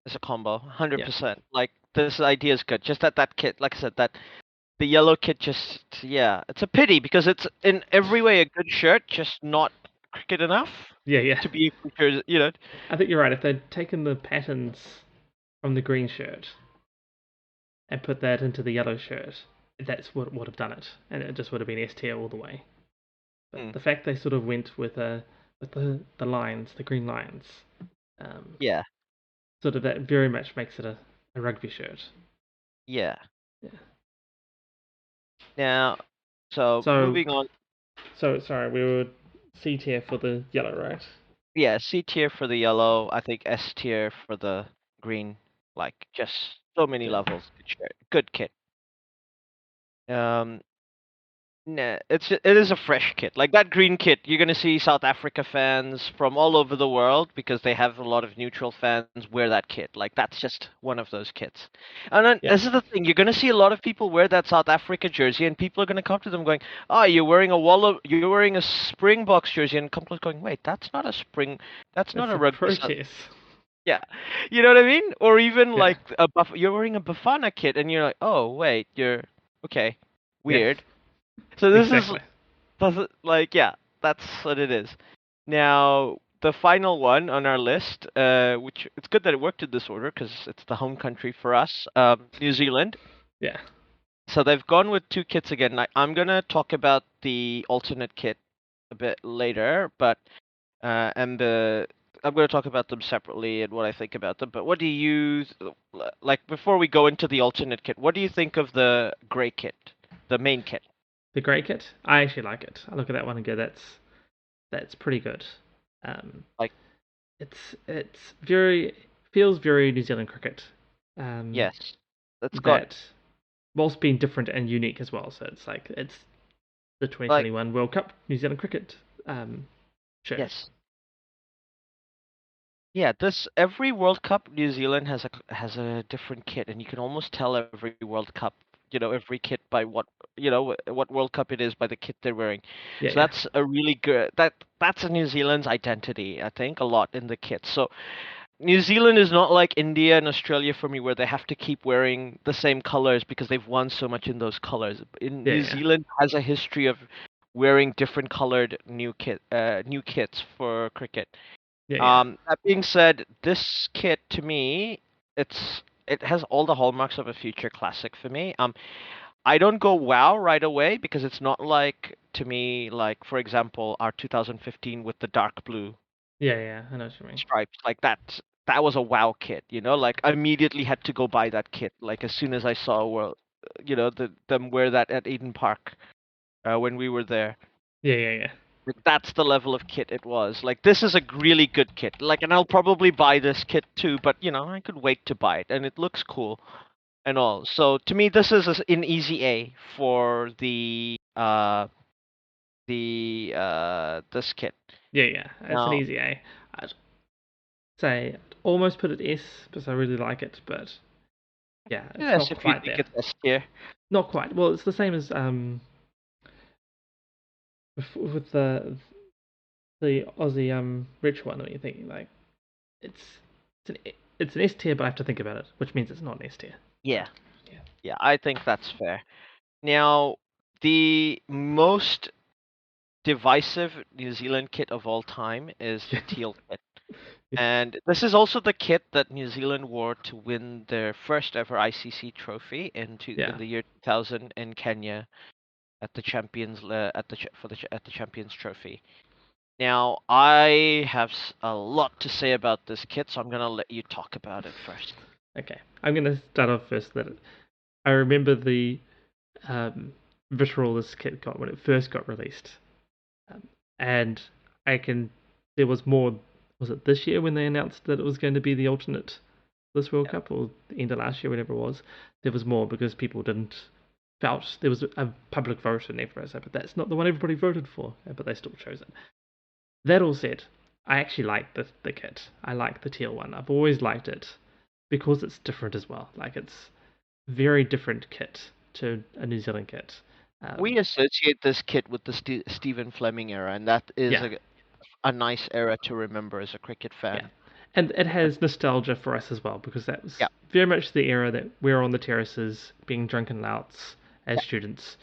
is a combo, yeah, 100%. Like this idea is good. Just that kit, like I said, that the yellow kit just yeah, it's a pity because it's in every way a good shirt, just not cricket enough yeah, yeah. to be a cricket, I think you're right. If they'd taken the patterns from the green shirt and put that into the yellow shirt, that's what would have done it, and it just would have been S tier all the way. But Mm. the fact they sort of went with the lines, the green lines, um, Yeah. sort of that very much makes it a rugby shirt. Yeah. Yeah. Now, so So moving on. so sorry, we were C tier for the yellow, right? Yeah, C tier for the yellow. I think S tier for the green. Like just so many Yeah. levels. Good shirt. Good kit. Um, Nah, it is a fresh kit. Like that green kit, you're gonna see South Africa fans from all over the world because they have a lot of neutral fans wear that kit. Like that's just one of those kits. And then Yeah. this is the thing, you're gonna see a lot of people wear that South Africa jersey, and people are gonna come to them going, "Oh, you're wearing a Springboks jersey," and come to going, "Wait, that's not a Spring, that's not It's a a rugby." Proteus. Yeah, you know what I mean? Or even Yeah. like you're wearing a Bafana kit, and you're like, "Oh, wait, you're okay, Yeah. weird." So this is Exactly. does it like yeah, that's what it is. Now the final one on our list, which it's good that it worked in this order because it's the home country for us, New Zealand. Yeah. So they've gone with two kits again. I'm gonna talk about the alternate kit a bit later, but and I'm gonna talk about them separately and what I think about them. But what do you like before we go into the alternate kit? What do you think of the grey kit, the main kit? The grey kit. I actually like it. I look at that one and go, that's pretty good. Um, Like it's very feels very New Zealand cricket. Um, yes, it's got that whilst being different and unique as well. So it's like it's the like 2021 World Cup New Zealand cricket shirt. yes. Yeah, this every World Cup, New Zealand has a different kit, and you can almost tell every World Cup, every kit by what World Cup it is by the kit they're wearing. Yeah, So yeah, that's a really good that's a New Zealand's identity, I think, a lot in the kit. So New Zealand is not like India and Australia for me, where they have to keep wearing the same colors because they've won so much in those colors. In yeah, New yeah, Zealand has a history of wearing different colored new kits for cricket. yeah, yeah, That being said, this kit to me, it has all the hallmarks of a future classic for me. I don't go wow right away because it's not like to me like for example our 2015 with the dark blue yeah, yeah. I know what you mean. stripes like that was a wow kit, like I immediately had to go buy that kit like as soon as I saw them wear that at Eden Park when we were there. Yeah, yeah, yeah, Like that's the level of kit it was. Like this is a really good kit. Like, and I'll probably buy this kit too, but I could wait to buy it, and it looks cool and all. So to me, this is an easy A for this kit. yeah, yeah. It's an Now, easy A. I'd say I'd almost put it S because I really like it, but yeah, it's yes, not if you quite think there. it's S tier, Not quite. Well, it's the same as with the Aussie rich one. What you thinking? Like it's it's an S tier, but I have to think about it, which means it's not an S tier. yeah, But yeah, yeah, I think that's fair. Now, the most divisive New Zealand kit of all time is the teal kit. yeah, And this is also the kit that New Zealand wore to win their first ever ICC trophy in yeah. the year 2000 in Kenya at the Champions at the ch- for the ch- at the Champions Trophy. Now, I have a lot to say about this kit, so I'm gonna let you talk about it first. Okay, I'm gonna start off first. That I remember the vitriol this kit got when it first got released, um, and I can. There was more. Was it this year when they announced that it was going to be the alternate this World Yeah. Cup, or the end of last year, whatever it was? There was more because people didn't felt there was a public vote and everything. But that's not the one everybody voted for. But they still chose it. That all said, I actually like the kit. I like the teal one. I've always liked it because it's different as well. Like it's very different kit to a New Zealand kit. We Um, associate this kit with the Stephen Fleming era, and that is yeah, a nice era to remember as a cricket yeah, fan. and it But has nostalgia for us as well because that was yeah, very much the era that we're on the terraces being drunken louts as yeah, students,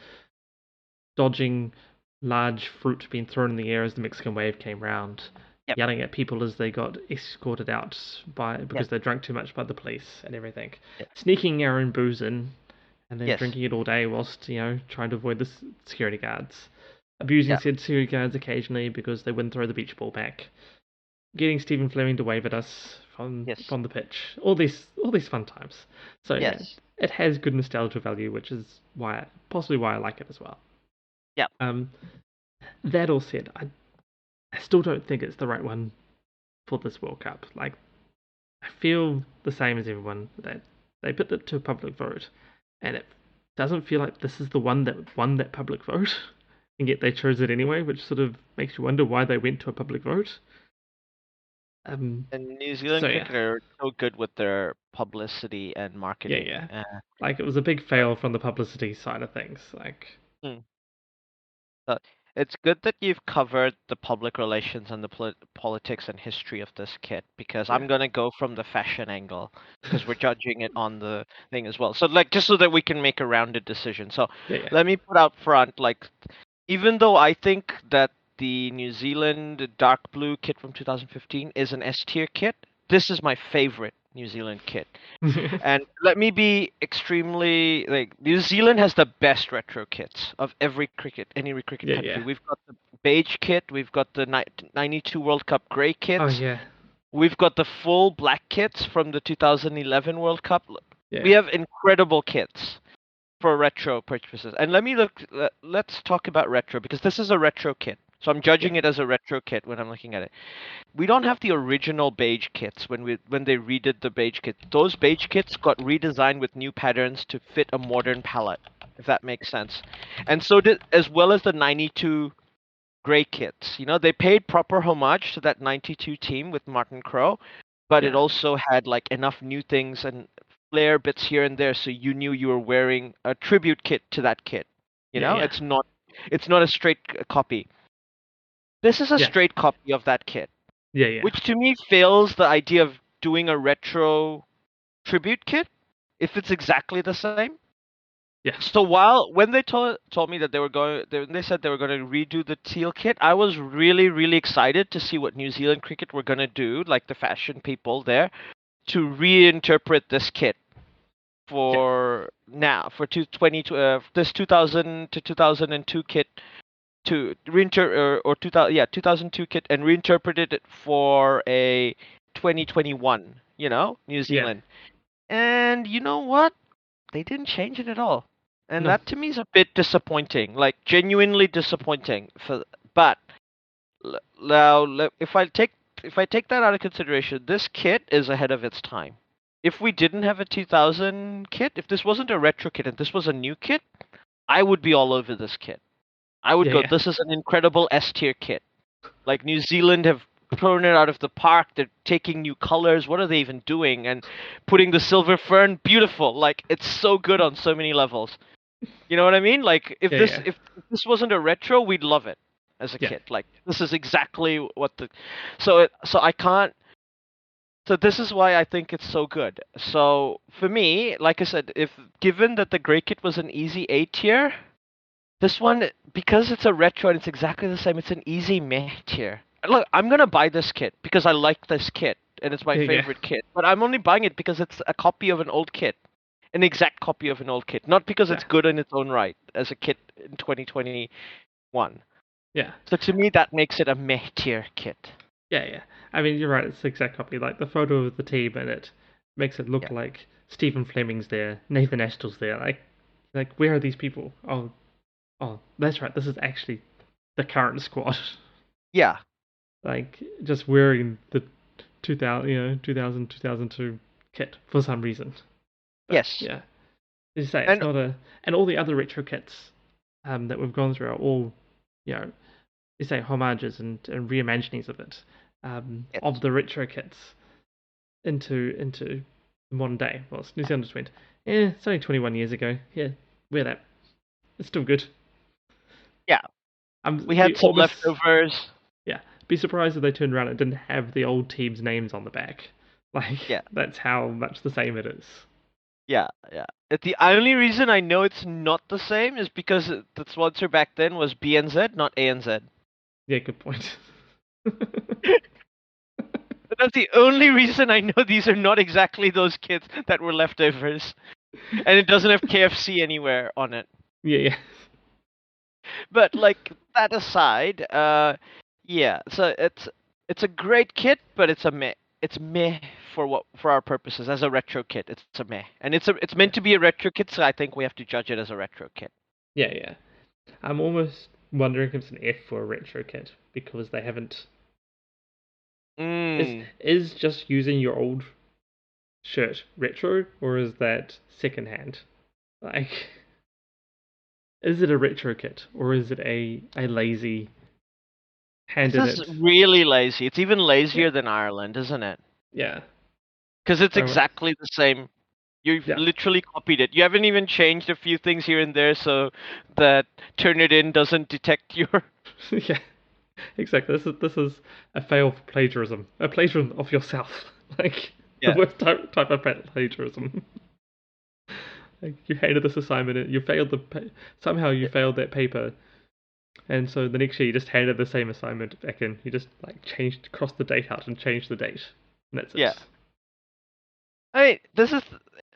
dodging large fruit being thrown in the air as the Mexican wave came round. Yep. yelling at people as they got escorted out Yes. because they drank too much by the police and everything, Yes. sneaking our own booze in, and then Yes. drinking it all day whilst trying to avoid the security guards, abusing Yeah. said security guards occasionally because they wouldn't throw the beach ball back, getting Stephen Fleming to wave at us from Yes. from the pitch. All these fun times. So yeah, Yes. it has good nostalgia value, which is possibly why I like it as well. Yeah. Um, that all said, I still don't think it's the right one for this World Cup. Like, I feel the same as everyone that they put it to a public vote, and it doesn't feel like this is the one that won that public vote, and yet they chose it anyway, which sort of makes you wonder why they went to a public vote. Um, And New so Zealand yeah, cricket are so good with their publicity and yeah, marketing. yeah. Like it was a big fail from the publicity side of things. Like, Hmm. Uh, it's good that you've covered the public relations and the politics and history of this kit because yeah, I'm gonna go from the fashion angle because we're judging it on the thing as well. So like just so that we can make a rounded decision. So yeah, yeah, let me put out front like even though I think that the New Zealand dark blue kit from 2015 is an S tier kit, this is my favorite New Zealand kit. And let me be extremely like New Zealand has the best retro kits of any cricket yeah, country. yeah. We've got the beige kit, we've got the 92 World Cup grey Oh kits, yeah, we've got the full black kits from the 2011 World Cup. We yeah, have incredible kits for retro purchases. And let's talk about retro because this is a retro kit. So I'm yeah, judging it as a retro kit when I'm looking at it. We don't have the original beige kits when they redid the beige kit. Those beige kits got redesigned with new patterns to fit a modern palette, if that makes sense. And so did as well as the 92 gray kits. You know, they paid proper homage to that 92 team with Martin Crowe, but it yeah, also had like enough new things and flair bits here and there so you knew you were wearing a tribute kit to that kit. You yeah, know, yeah, it's not a straight copy. This is a yeah, straight copy of that kit, yeah, yeah, which to me fails the idea of doing a retro tribute kit if it's exactly the same. yeah, So when they told me that they said they were going to redo the teal kit, I was really really excited to see what New Zealand cricket were going to do, like the fashion people there, to reinterpret this kit yeah, for now for 2020 this 2000 to 2002 kit to reinter or 2000 yeah 2002 kit and reinterpreted it for a 2021 New yeah. Zealand. And you know what, they didn't change it at all, and No, that to me is a bit disappointing, like genuinely disappointing. But now if I take that out of consideration, this kit is ahead of its time. If we didn't have a 2000 kit, if this wasn't a retro kit and this was a new kit, I would be all over this kit. I would yeah, go, yeah, this is an incredible S tier kit. Like New Zealand have thrown it out of the park. They're taking new colors. What are they even doing? And putting the silver fern, beautiful. Like it's so good on so many levels. You know what I mean? Like if yeah, this yeah, if this wasn't a retro, we'd love it as a yeah, kid. Like this is exactly what the so I can't so this is why I think it's so good. So for me, like I said, if given that the gray kit was an easy A tier, this one, because it's a retro and it's exactly the same, it's an easy meh tier. Look, I'm gonna buy this kit because I like this kit and it's my yeah, yeah, favorite kit. But I'm only buying it because it's a copy of an old kit, an exact copy of an old kit, not because yeah, it's good in its own right as a kit in 2021. yeah, So to me, that makes it a meh tier kit. yeah, yeah. I mean, you're right. It's the exact copy. Like the photo of the team, and it makes it look Yeah. like Stephen Fleming's there, Nathan Ashton's there. Like where are these people? Oh, oh, that's right. This is actually the current squad. Yeah. Like just wearing the 2000, 2002 kit for some reason. But Yes. yeah, as you say, it's And not a. And all the other retro kits that we've gone through are all, you know, you say homages and reimaginings of it, of yes. the retro kits into the modern day. Well, New Zealand just went, yeah, it's only 21 years ago. Yeah, wear that. It's still good. Yeah. We Be had some almost leftovers. yeah, be surprised if they turned around and didn't have the old team's names on the back. Like Yeah. that's how much the same it is. Yeah, yeah. The only reason I know it's not the same is because the sponsor back then was BNZ, not ANZ. Yeah, good point. But that's the only reason I know these are not exactly those kits that were leftovers. And it doesn't have KFC anywhere on it. Yeah, yeah. But like that aside, yeah. So it's a great kit, but it's a meh. It's meh for our purposes as a retro kit. It's a meh, and it's Yeah. meant to be a retro kit, so I think we have to judge it as a retro kit. Yeah, yeah. I'm almost wondering if it's an F for a retro kit because they haven't. Mm. Is just using your old shirt retro or is that secondhand? Like, is it a retro kit or is it a lazy hand This in is it? really lazy. It's even Yeah, lazier than Ireland, isn't it? yeah, Because it's very much. exactly the same. You've Yeah, literally copied it. You haven't even changed a few things here and there so that Turnitin doesn't detect your. yeah, exactly. This is a fail for plagiarism, a plagiarism of yourself. Like the Yeah. worst type of plagiarism. Like, you hated this assignment, you failed somehow you failed that paper, and so the next year you just handed the same assignment back in. You just like crossed the date out and changed the date, and that's Yeah. it. This is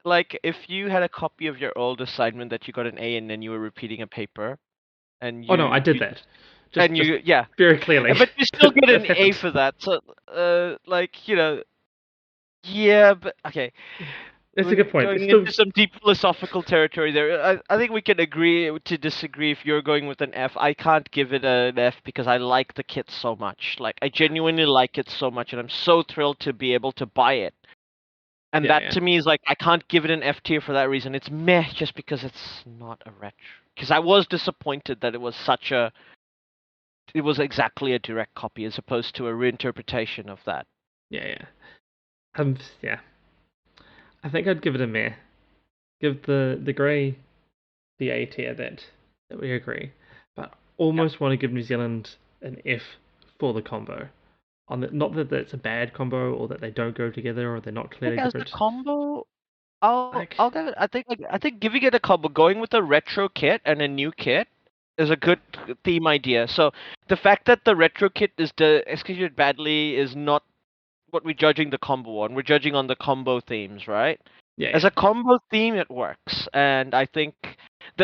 like if you had a copy of your old assignment that you got an A in and you were repeating a paper and Oh no, I did you that. Just yeah, very clearly. but you still get That an A happened. for that. So like yeah, but okay. That's a We're good point. It's going still into some deep philosophical territory there. I think we can agree to disagree if you're going with an F. I can't give it an F because I like the kit so much. Like, I genuinely like it so much, and I'm so thrilled to be able to buy it. And yeah, that yeah, to me is like, I can't give it an F tier for that reason. It's meh just because it's not a retro. Because I was disappointed that it was exactly a direct copy as opposed to a reinterpretation of that. yeah, yeah. Yeah. I think I'd give it a meh. Give the grey the A tier that we agree, but Yeah. almost want to give New Zealand an F for the combo. Not that it's a bad combo or that they don't go together or they're not I think clearly as a different. combo, Like, I'll give it. I think giving it a combo, going with a retro kit and a new kit, is a good theme idea. So the fact that the retro kit is executed badly is not what we're judging the combo on. We're judging on the combo themes, right? yeah, As yeah. a combo theme, it works, and I think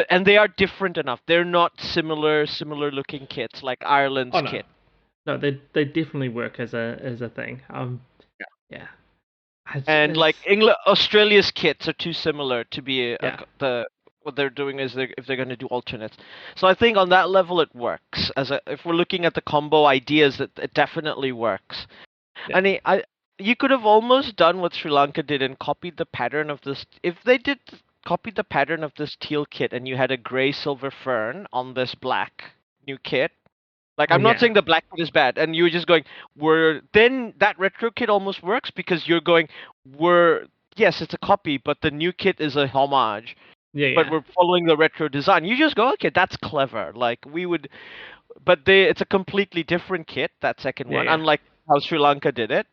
and they are different enough. They're not similar looking kits like Oh Ireland's no, kit. no, they definitely work as a thing. Yeah, And like it's England, Australia's kits are too similar to be yeah, what they're doing is if they're going to do alternates. So I think on that level it works. If we're looking at the combo ideas, it definitely works. yeah, And you could have almost done what Sri Lanka did and copied the pattern of this. If they did copy the pattern of this teal kit and you had a gray silver fern on this black new kit, like, oh I'm not yeah, saying the black kit is bad, and you were just going, then that retro kit almost works because you're going, yes, it's a copy, but the new kit is a homage, yeah, but yeah, we're following the retro design. You just go, okay, that's clever. Like, but it's a completely different kit, that second yeah, one, yeah. unlike how Sri Lanka did it.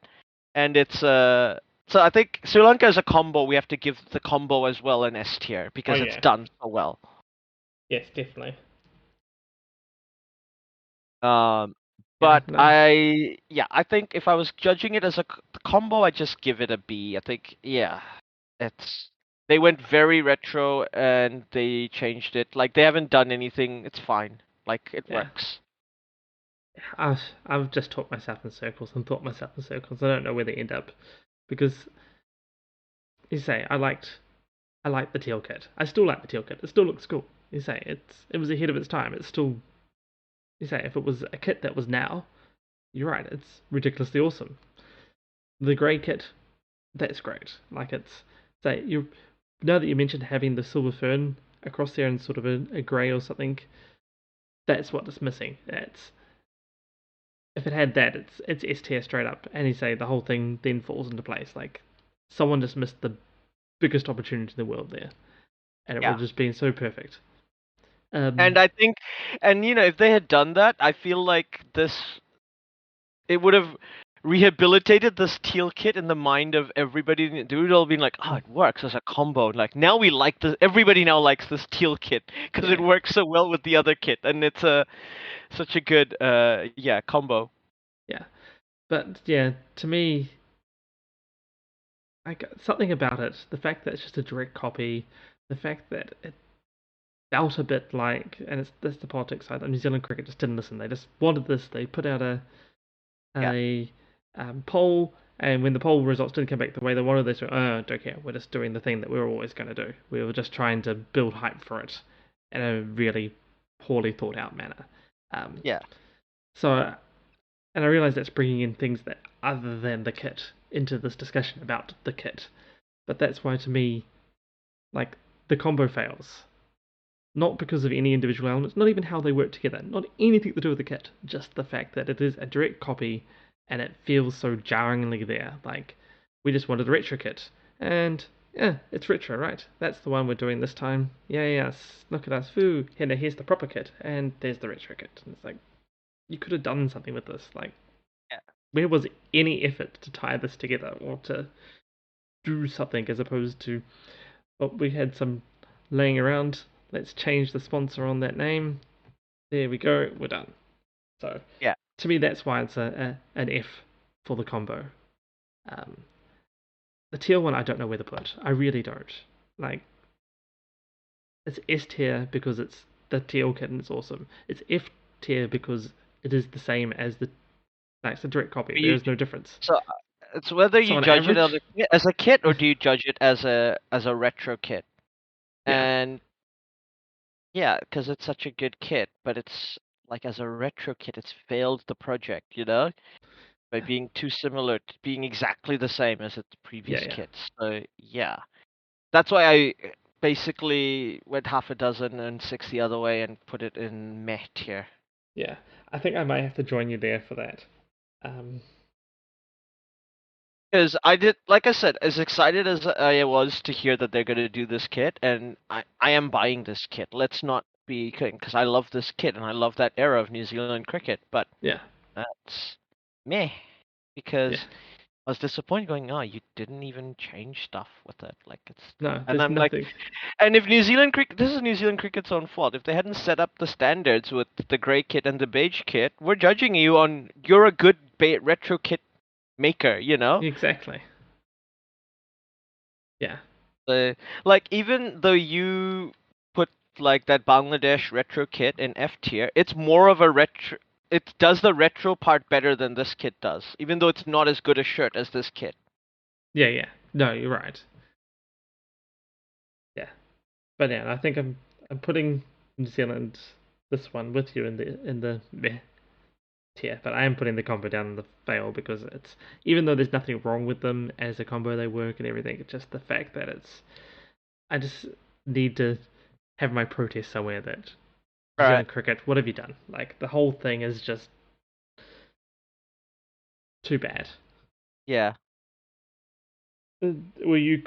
And so I think Sri Lanka as a combo, we have to give the combo as well an S tier Oh because it's yeah, done so well. yes, definitely. Um, Yeah, but no, yeah, I think if I was judging it as a combo, I just give it a B. I think, yeah, it's they went very retro and they changed it. Like, they haven't done anything. It's fine. Like, it yeah. works. I've just talked myself in circles and thought myself in circles. I don't know where they end up because you say I like the teal kit. I still like the teal kit. It still looks cool. You say it was ahead of its time. It's still you say if it was a kit that was now, you're right. It's ridiculously awesome. The grey kit, that's great. Like it's say you now that you mentioned having the silver fern across there and sort of a grey or something, that's what it's missing. That's if it had that, it's S tier straight up. And you say the whole thing then falls into place. Like someone just missed the biggest opportunity in the world there, and it would Yeah. have just been so perfect. And I think, and if they had done that, I feel like it would have rehabilitated this teal kit in the mind of everybody. They would all been like, "Oh, it works as a combo." Like, now we like this. Everybody now likes this teal kit because it Yeah, works so well with the other kit, and it's such a good yeah combo. yeah. But yeah, to me, like something about it, the fact that it's just a direct copy, the fact that it felt a bit like, and it's that's the politics side. New Zealand cricket just didn't listen. They just wanted this. They put out Yeah, a poll, and when the poll results didn't come back the way they wanted, they said, "Oh, don't care. We're just doing the thing that we were always going to do. We were just trying to build hype for it in a really poorly thought out manner." Um, yeah, so, and I realize that's bringing in things that other than the kit into this discussion about the kit. But that's why, to me, like the combo fails. Not because of any individual elements, not even how they work together, not anything to do with the kit, just the fact that it is a direct copy and it feels so jarringly there. Like, we just wanted a retro kit. And, yeah, it's retro, right? That's the one we're doing this time. Yeah, yes, look at us, woo. Here's the proper kit, and there's the retro kit. And it's like, you could have done something with this. Like, yeah, where was any effort to tie this together or to do something as opposed to, well, we had some laying around. Let's change the sponsor on that name. There we go. We're done. So yeah. to me, that's why it's an F for the combo. Um, the teal one, I don't know where to put. I really don't. Like, it's S tier because it's the teal kit and it's awesome. It's F tier because it is the same as the like it's a direct copy. There You is no difference. so it's whether So you on judge it average, as a kit or do you judge it as a retro kit? yeah, And yeah, because it's such a good kit, but it's like as a retro kit, it's failed the project, by being too similar, to being exactly the same as its yeah, previous yeah, kits. So yeah, that's why I basically went half a dozen and six the other way and put it in meh tier. yeah. I think I might have to join you there for that. Um, Because I did, like I said, as excited as I was to hear that they're gonna do this kit, and I am buying this kit. Let's not be kidding, because I love this kit and I love that era of New Zealand cricket. But yeah, that's meh, yeah. because I was disappointed, going, oh, you didn't even change stuff with it. Like it's, No, and there's I'm like, nothing. and if New Zealand cricket, this is New Zealand cricket's own fault. If they hadn't set up the standards with the grey kit and the beige kit, we're judging you on you're a good retro kit maker, Exactly. Yeah, Uh, like even though you put like that Bangladesh retro kit in F tier, it's more of a retro. It does the retro part better than this kit does, even though it's not as good a shirt as this kit. yeah, yeah. No, you're right. Yeah, but yeah, I think I'm putting New Zealand this one with you in the meh tier, but I am putting the combo down in the fail because it's even though there's nothing wrong with them as a combo, they work and everything. It's just the fact that it's I just need to have my protest somewhere that New All right. Zealand cricket, what have you done? Like the whole thing is just too bad. Yeah, Were you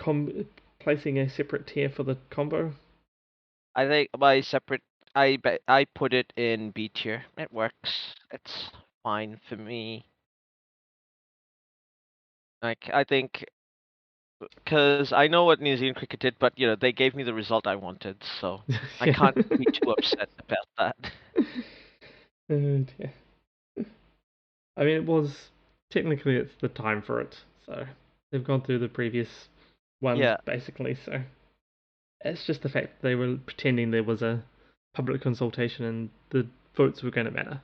placing a separate tier for the combo? I think my separate. I put it in B tier. It works. It's fine for me. Like I think because I know what New Zealand cricket did, but they gave me the result I wanted, so I Yeah. can't be too upset about that. Yeah. I mean, it was technically it's the time for it, so they've gone through the previous ones Yeah, basically. So it's just the fact that they were pretending there was a public consultation and the votes were going to matter,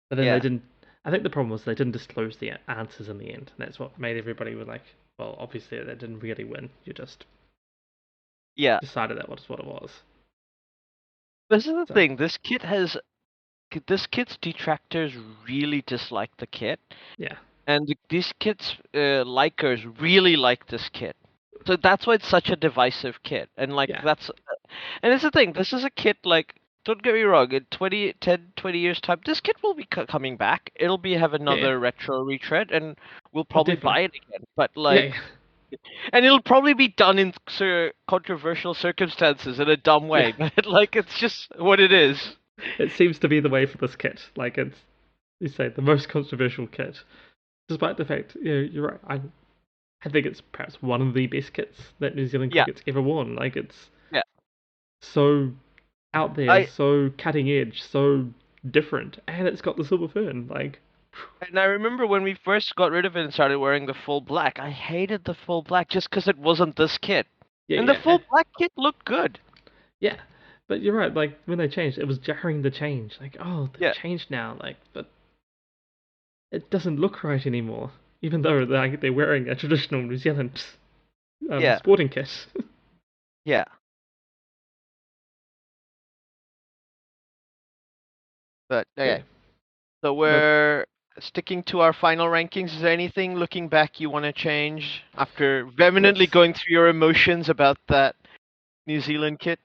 but then they yeah, didn't. I think the problem was they didn't disclose the answers in the end. That's what made everybody was like, well, obviously that didn't really win. You just yeah. decided that was what it was. This is the So thing. This kit's detractors really dislike the kit, yeah, and these kit's likers really like this kit. So that's why it's such a divisive kit. And like yeah, and it's the thing. This is a kit like. Don't get me wrong. In 20 years time, this kit will be coming back. It'll have yeah, yeah. another retro retread, and we'll Oh, probably buy definitely. it again. But Yeah, yeah, like, and it'll probably be done in controversial circumstances in a dumb yeah. way. But like, it's just what it is. It seems to be the way for this kit. Like it's you say the most controversial kit, despite the fact you're right. I think it's perhaps one of the best kits that New Zealand Yeah, cricket's ever worn. Like it's yeah. so out there, I so cutting edge, so different, and it's got the silver fern. Like And I remember when we first got rid of it and started wearing the full black, I hated the full black just because it wasn't this kit. Yeah, And the yeah, full black kit looked good. yeah. But you're right. Like when they changed, it was jarring to change. Like, oh, they've Yeah, changed now. Like, but it doesn't look right anymore. Even though they're wearing a traditional New Zealand yeah, sporting kit. yeah. But okay, Okay. so Look, we're sticking to our final rankings. Is there anything looking back you want to change after vehemently let's. going through your emotions about that New Zealand kit?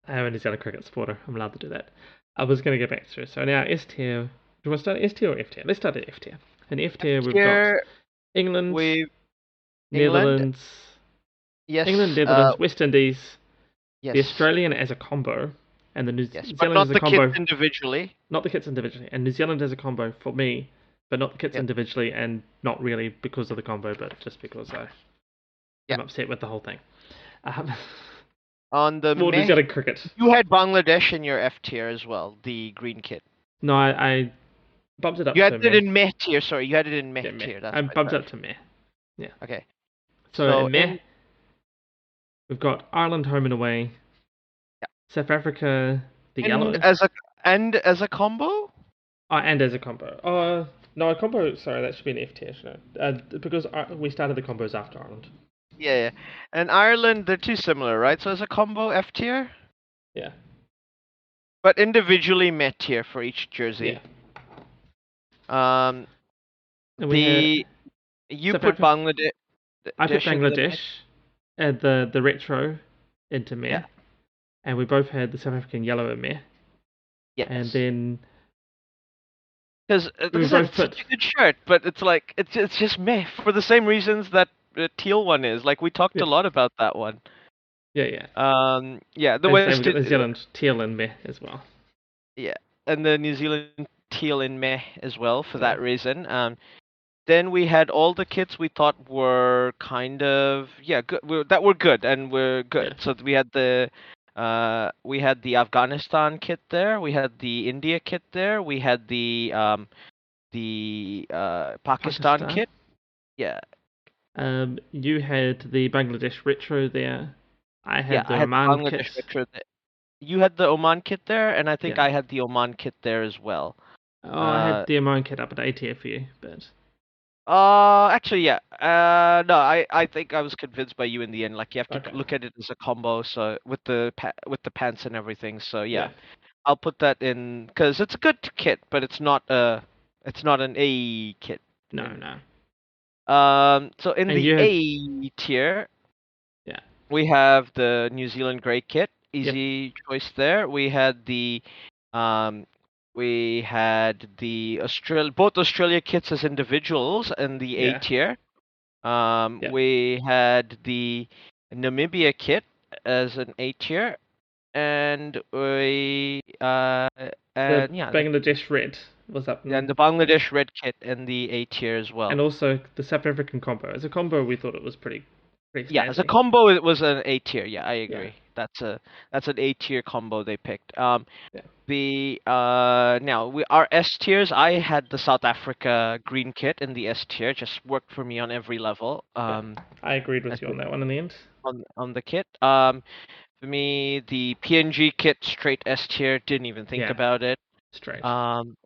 I am a New Zealand cricket supporter. I'm allowed to do that. I was going to get back to it. So now S tier. Do you want to start at S tier or F tier? Let's start at F tier. In F tier, we've got Here England, we England, Netherlands, England, yes, Netherlands, West Indies, the yes, Australian as a combo, and the New yes, but Zealand as not a the kits combo. individually. Not the kits individually, and New Zealand as a combo for me, but not the kits Yep, individually, and not really because of the combo, but just because I yeah. am upset with the whole thing. Um, On the more New meh, Zealand cricket. you had Bangladesh in your F tier as well, the green kit. No, I bumped it up You had to it meh. in meh tier. Sorry, you had it in meh Yeah, meh. tier. That's I right. bumped it Sorry. up to meh. Yeah. Okay. So So in meh, in we've got Ireland home and away, yeah. South Africa the and yellow, as a combo. and as a combo. No, a combo. Sorry, that should be an F tier, shouldn't it? Because we started the combos after Ireland. Yeah, yeah. And Ireland, they're too similar, right? So as a combo, F tier, Yeah, but individually meh tier for each yeah. jersey. Um, And we had the you South put Africa. Bangladesh I put in the meh. Bangladesh at the retro into Yeah. meh, and we both had the South African yellow in meh, and Yes. then Because like we I said, both it's such put a good shirt, but it's like it's just meh for the same reasons that the teal one is. Like we talked yeah, a lot about that one. yeah, yeah. Yeah, the And same we West, got New Zealand teal in meh as well. yeah, and the New Zealand teal in meh as well for Yeah, that reason. Then we had all the kits we thought were kind of yeah good that were good and were yeah. good. So we had the Afghanistan kit there, we had the India kit there, we had the Pakistan Pakistan. kit. Yeah, You had the Bangladesh retro there. I yeah, had the I had the Oman Bangladesh kit. retro. You had the Oman kit there, and I think Yeah. I had the Oman kit there as well. Oh, I had Uh, the Oman kit up at A tier for you, but Actually, yeah. No, I think I was convinced by you in the end. Like you have to okay. look at it as a combo, so with the pants and everything. So yeah, Yeah. I'll put that in because it's a good kit, but it's not an A kit. No, And no. so in And the you had A tier, yeah. we have the New Zealand Grey kit, Yep. easy choice there. Um, we had the both Australia kits as individuals in the A Yeah. tier. Yep. We had the Namibia kit as an A tier, and The yeah, Bangladesh red was up and in the yeah. Bangladesh red kit in the A tier as And well. also the South African combo. As a combo we thought it was pretty Yeah, as a snazzy. combo, it was an A tier. Yeah, I Yeah. agree. That's an A tier combo they picked. Yeah. The now we our S tiers. I had the South Africa green kit in the S tier. Just worked for me on every level. Yeah. I agreed I with you on think that one in the end. on the kit. For me, the PNG kit straight S tier. Didn't even think Yeah. about it. Straight. Um,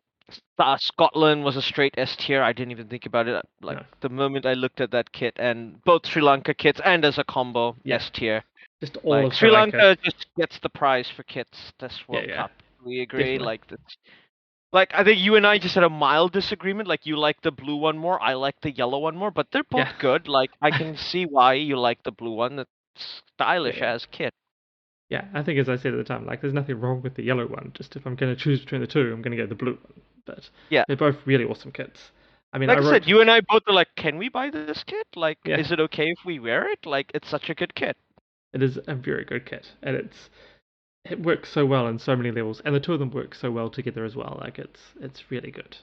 Scotland was a straight S tier. I didn't even think about it. Like No. the moment I looked at that kit, and both Sri Lanka kits and as a combo Yeah. S tier. Just all Like of Sri Sri Lanka. Lanka just gets the prize for kits this Yeah, World yeah. Cup. We agree. Definitely. Like I think you and I just had a mild disagreement. Like you like the blue one more, I like the yellow one more, but they're Yeah. both good. Like I can see why you like the blue one. It's Yeah, stylish yeah. as kit. Yeah, I think as I said at the time, like there's nothing wrong with the yellow one. Just if I'm going to choose between the two, I'm going to go the blue one. But Yeah. they're both really awesome kits. I mean, I Like I said, wrote, you and I both are like, can we buy this kit? Like, yeah, is it okay if we wear it? Like, it's such a good kit. it is a very good kit, and it works so well in so many levels, and the two of them work so well together as well. Like it's really good.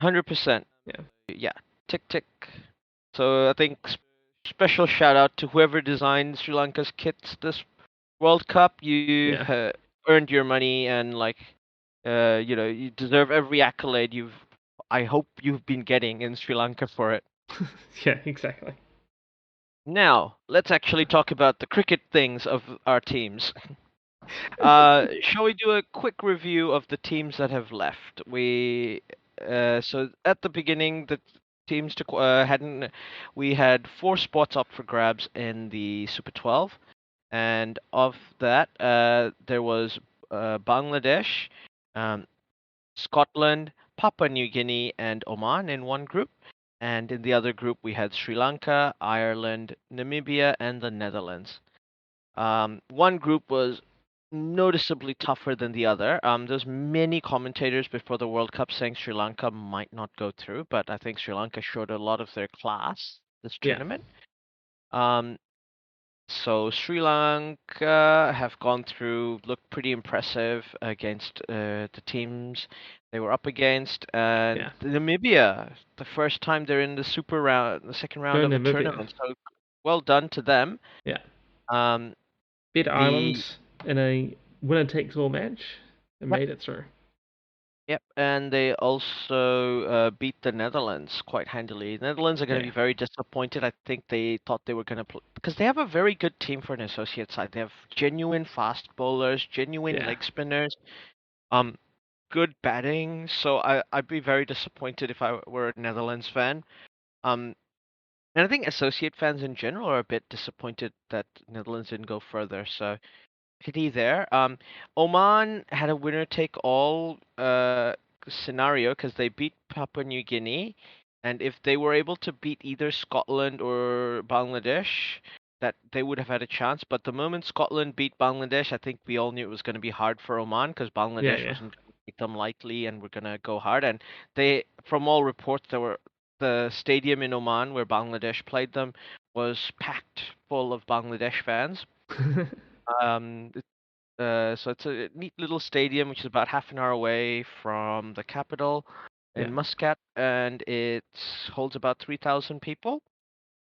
100%. Yeah, Yeah. Tick tick. So I think special shout out to whoever designed Sri Lanka's kits this World Cup. You've yeah, earned your money and like you know, you deserve every accolade you've I hope you've been getting in Sri Lanka for it. Yeah, exactly. Now, let's actually talk about the cricket things of our teams. Shall we do a quick review of the teams that have left? So at the beginning, the teams hadn't. We had 4 spots up for grabs in the Super 12, and of that, there was Bangladesh, um, Scotland, Papua New Guinea, and Oman in one group. And in the other group, we had Sri Lanka, Ireland, Namibia, and the Netherlands. One group was noticeably tougher than the other. There's many commentators before the World Cup saying Sri Lanka might not go through, but I think Sri Lanka showed a lot of their class this Yeah, tournament. Um, so Sri Lanka have gone through, looked pretty impressive against the teams they were up against, and yeah. Namibia, the first time they're in the super round, the second round Go of a Namibia. tournament. So well done to them. Yeah. Um, Beat the Ireland in a winner takes all match and Yep, made it through. yep, and they also beat the Netherlands quite handily. The Netherlands are going to be Yeah, very disappointed. I think they thought they were going to because they have a very good team for an associate side. They have genuine fast bowlers, genuine yeah. leg spinners, um, good batting. So I'd be very disappointed if I were a Netherlands fan. Um, and I think associate fans in general are a bit disappointed that Netherlands didn't go further. So pity there. Oman had a winner take all scenario because they beat Papua New Guinea, and if they were able to beat either Scotland or Bangladesh, that they would have had a chance. But the moment Scotland beat Bangladesh, I think we all knew it was going to be hard for Oman because Yeah, Bangladesh yeah. wasn't going to beat them lightly and were going to go hard. And they, from all reports, there were the stadium in Oman where Bangladesh played them was packed full of Bangladesh fans. Um, so it's a neat little stadium, which is about half an hour away from the capital Yeah. in Muscat, and it holds about 3,000 people.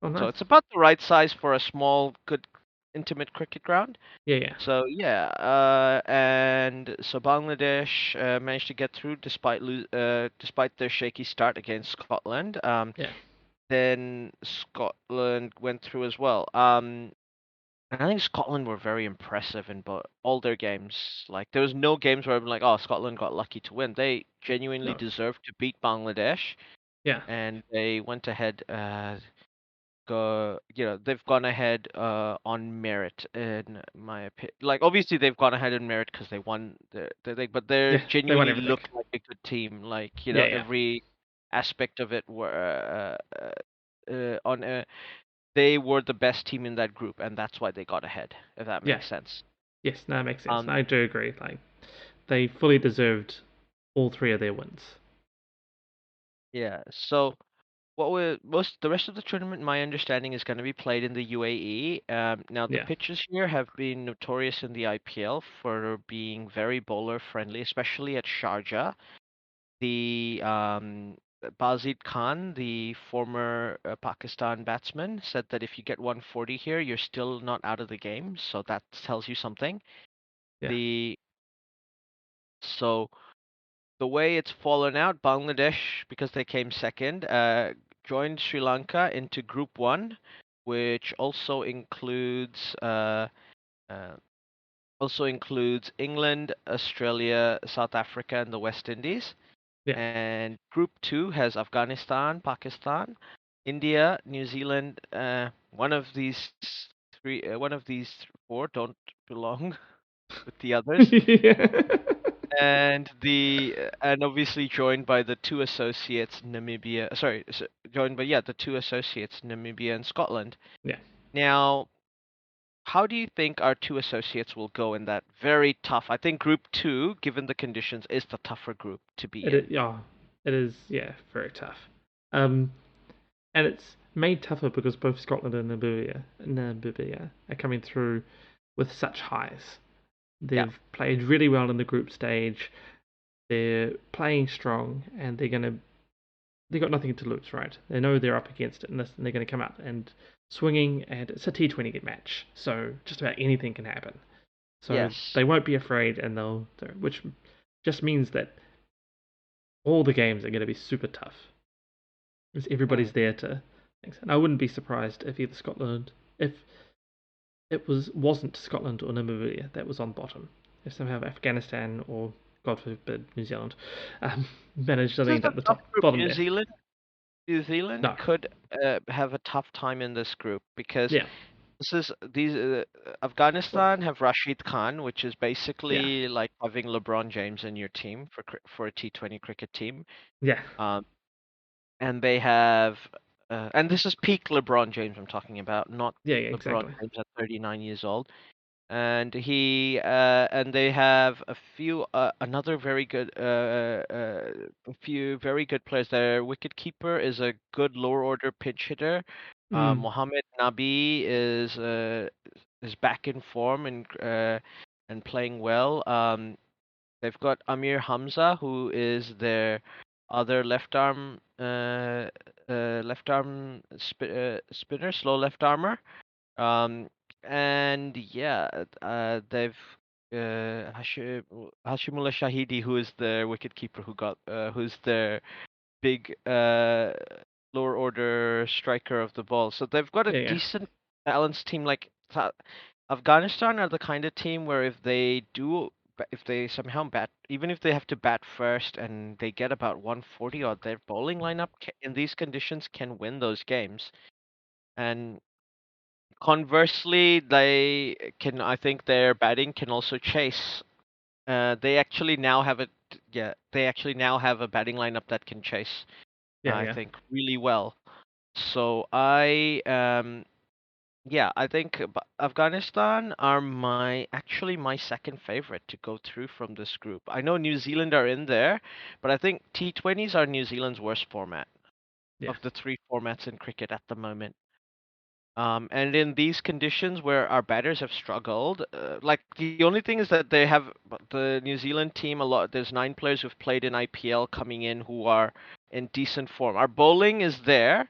Oh, So nice. it's about the right size for a small, good, intimate cricket ground. Yeah, yeah. So yeah, and so Bangladesh managed to get through despite their shaky start against Scotland. Yeah. Then Scotland went through as well. And I think Scotland were very impressive in all their games. Like there was no games where I'm like, oh, Scotland got lucky to win. They genuinely No. deserved to beat Bangladesh, Yeah. and they went ahead. They've gone ahead on merit in my opinion. Like obviously they've gone ahead on merit because they won the thing, but they Yeah. They won genuinely everything. look like a good team. Like Yeah, yeah. every aspect of it were on they were the best team in that group, and that's why they got ahead, if that Yeah. makes sense. Yes, no, it makes sense. Um, I do agree. Like, they fully deserved all three of their wins. yeah. So what we most the rest of the tournament, my understanding, is going to be played in the UAE. Now the Yeah. pitches here have been notorious in the IPL for being very bowler friendly, especially at Sharjah. The Bazid Khan, the former Pakistan batsman, said that if you get 140 here, you're still not out of the game. So that tells you something. Yeah. The so the way it's fallen out, Bangladesh, because they came second, joined Sri Lanka into Group One, which uh, also includes England, Australia, South Africa, and the West Indies. Yeah. And Group Two has Afghanistan, Pakistan, India, New Zealand. One of these four don't belong with the others. Yeah. And obviously joined by the two associates Namibia sorry joined by the two associates Namibia and Scotland. Yeah. Now, how do you think our two associates will go in that very tough, I think group 2, given the conditions, is the tougher group to be It is, in? yeah, it is, yeah, very tough. Um, and it's made tougher because both Scotland and Namibia are coming through with such highs. Yeah. They've played really well in the group stage. They're playing strong, and they got nothing to lose, right? They know they're up against it, and they're going to come out and swinging, and it's a T20 match, so just about anything can happen. So Yes. they won't be afraid, and which just means that all the games are going to be super tough. Because everybody's there to. And I wouldn't be surprised if either Scotland, if it wasn't Scotland or Namibia that was on bottom, if somehow Afghanistan or God forbid New Zealand managed to This is end a up the tough top group. bottom New there. Zealand, New Zealand No, could have a tough time in this group because yeah, this is these well, Afghanistan have Rashid Khan, which is yeah, basically like having LeBron James in your team for a T20 cricket team. yeah, Um, and they have, and this is peak LeBron James I'm talking about, not yeah, yeah, LeBron exactly. James at 39 years old. And and they have a few another very good a few very good players. Their wicketkeeper is a good lower order pinch hitter. Mm, Mohammed Nabi is back in form and playing well. They've got Amir Hamza, who is their other left arm spinner, slow left armer. Um, and yeah, they've Hashimullah Shahidi, who is their wicketkeeper, who's their big lower order striker of the ball. So they've got a yeah, yeah, decent balanced team. Like Afghanistan are the kind of team where if they somehow bat, even if they have to bat first and they get about 140 odd, their bowling lineup in these conditions can win those games. And conversely, I think their batting can also chase. They actually now have they actually now have a batting lineup that can chase, yeah, I yeah, think, really well. So I think Afghanistan are my second favorite to go through from this group. I know New Zealand are in there, but I think T20s are New Zealand's worst format yeah, of the three formats in cricket at the moment. And in these conditions where our batters have struggled, like the only thing is that they have the New Zealand team a lot. There's 9 players who've played in IPL coming in who are in decent form. Our bowling is there.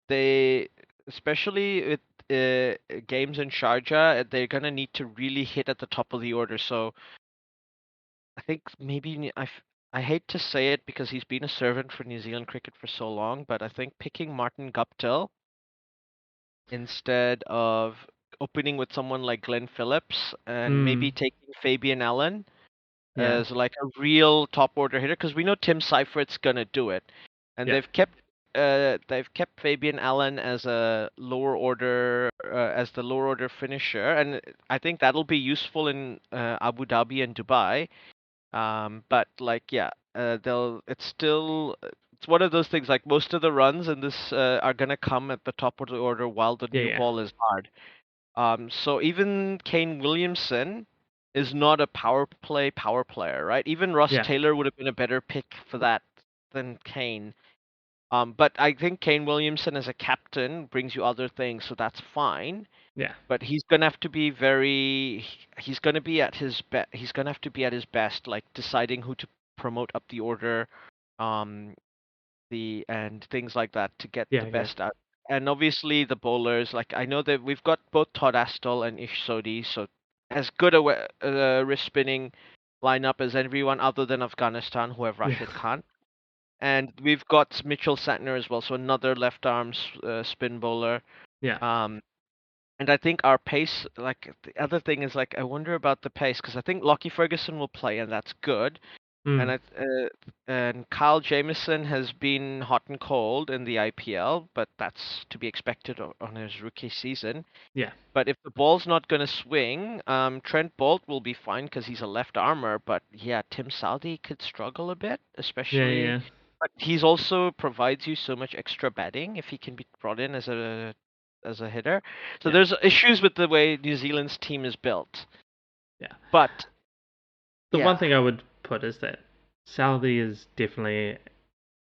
They especially with games in Sharjah, they're gonna need to really hit at the top of the order. So I think maybe I hate to say it because he's been a servant for New Zealand cricket for so long, but I think picking Martin Guptill instead of opening with someone like Glenn Phillips and maybe mm, taking Fabian Allen yeah, as like a real top order hitter because we know Tim Seifert's gonna do it, and yeah, they've kept Fabian Allen as a lower order as the lower order finisher, and I think that'll be useful in Abu Dhabi and Dubai. But like yeah, it's one of those things like most of the runs in this are gonna come at the top of the order while the yeah, new yeah, ball is hard. So even Kane Williamson is not a power player, right? Even Ross yeah, Taylor would have been a better pick for that than Kane. But I think Kane Williamson as a captain brings you other things, so that's fine. yeah, But he's gonna have to be he's gonna be at he's gonna have to be at his best, like deciding who to promote up the order, um, and things like that to get the yeah, yeah, best out. And obviously the bowlers, like I know that we've got both Todd Astle and Ish Sodhi, so as good a wrist spinning lineup as everyone other than Afghanistan, who have yeah, Rashid Khan. And we've got Mitchell Santner as well, so another left arm spin bowler. yeah, Um, and I think our pace, like the other thing is like I wonder about the pace because I think Lockie Ferguson will play and that's good. And mm, and Kyle Jamieson has been hot and cold in the IPL, but that's to be expected on his rookie season. yeah, But if the ball's not going to swing, Trent Bolt will be fine because he's a left armer. But yeah, Tim Southee could struggle a bit, yeah, especially. yeah, But he's also provides you so much extra batting if he can be brought in as a hitter. So yeah, there's issues with the way New Zealand's team is built. yeah. But The one yeah, thing I would put is that Southey is definitely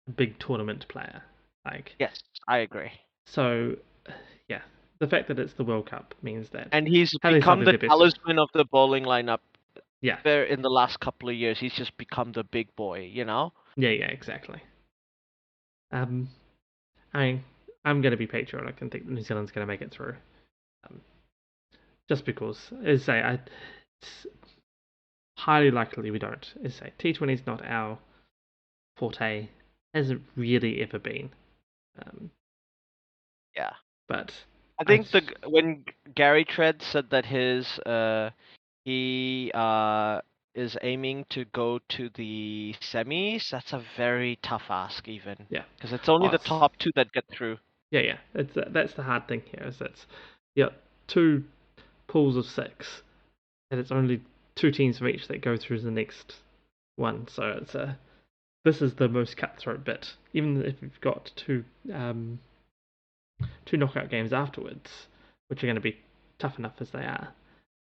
a big tournament player. Like, yes, I agree. so, yeah, the fact that it's the World Cup means that And he's having become Southey's the your best. talisman of the bowling lineup Yeah, there in the last couple of years. He's just become the big boy, you know? yeah, yeah, exactly. Um, I mean, I'm going to be patriotic and think that New Zealand's going to make it through. Um, just because, as I say, it's highly likely we don't. As I say, T20 is not our forte. Hasn't really ever been. Um, Yeah. but I I think when Gary Trent said that he is aiming to go to the semis, that's a very tough ask even yeah. because it's only Oh, the top two that get through. yeah. That's the hard thing here is it's yeah two pools of six, and it's only two teams from each that go through the next one. So it's this is the most cutthroat bit. Even if you've got um, two knockout games afterwards, which are going to be tough enough as they are,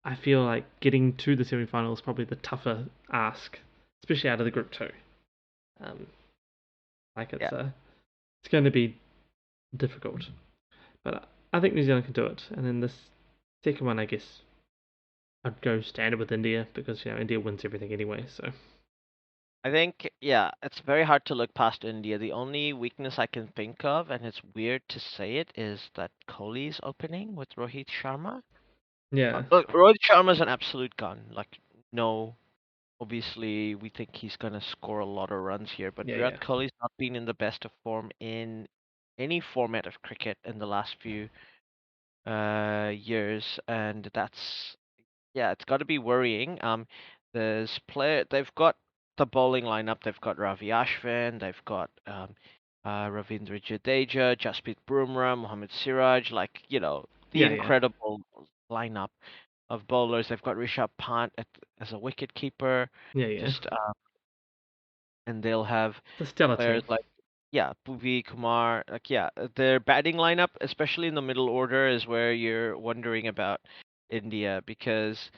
I feel like getting to the semi-final is probably the tougher ask, especially out of the group two. Um, like Yeah. it's going to be difficult, but I think New Zealand can do it. And then this second one, I guess I'd go standard with India because India wins everything anyway. So I think, yeah, it's very hard to look past India. The only weakness I can think of, and it's weird to say it, is that Kohli's opening with Rohit Sharma. yeah, Look, Rohit Sharma's an absolute gun. Like, no, obviously, we think he's gonna score a lot of runs here, but yeah, Virat Kohli's not been in the best of form in any format of cricket in the last few years, and that's yeah, it's got to be worrying. They've got the bowling lineup. They've got Ravi Ashwin. They've got Ravindra Jadeja, Jasprit Bumrah, Mohammad Siraj. Like the yeah, incredible lineup of bowlers. They've got Rishabh Pant as a wicket keeper. yeah. Just and they'll have It's a stellar players team. like yeah, Bhuvi Kumar. Like yeah, their batting lineup, especially in the middle order, is where you're wondering about India because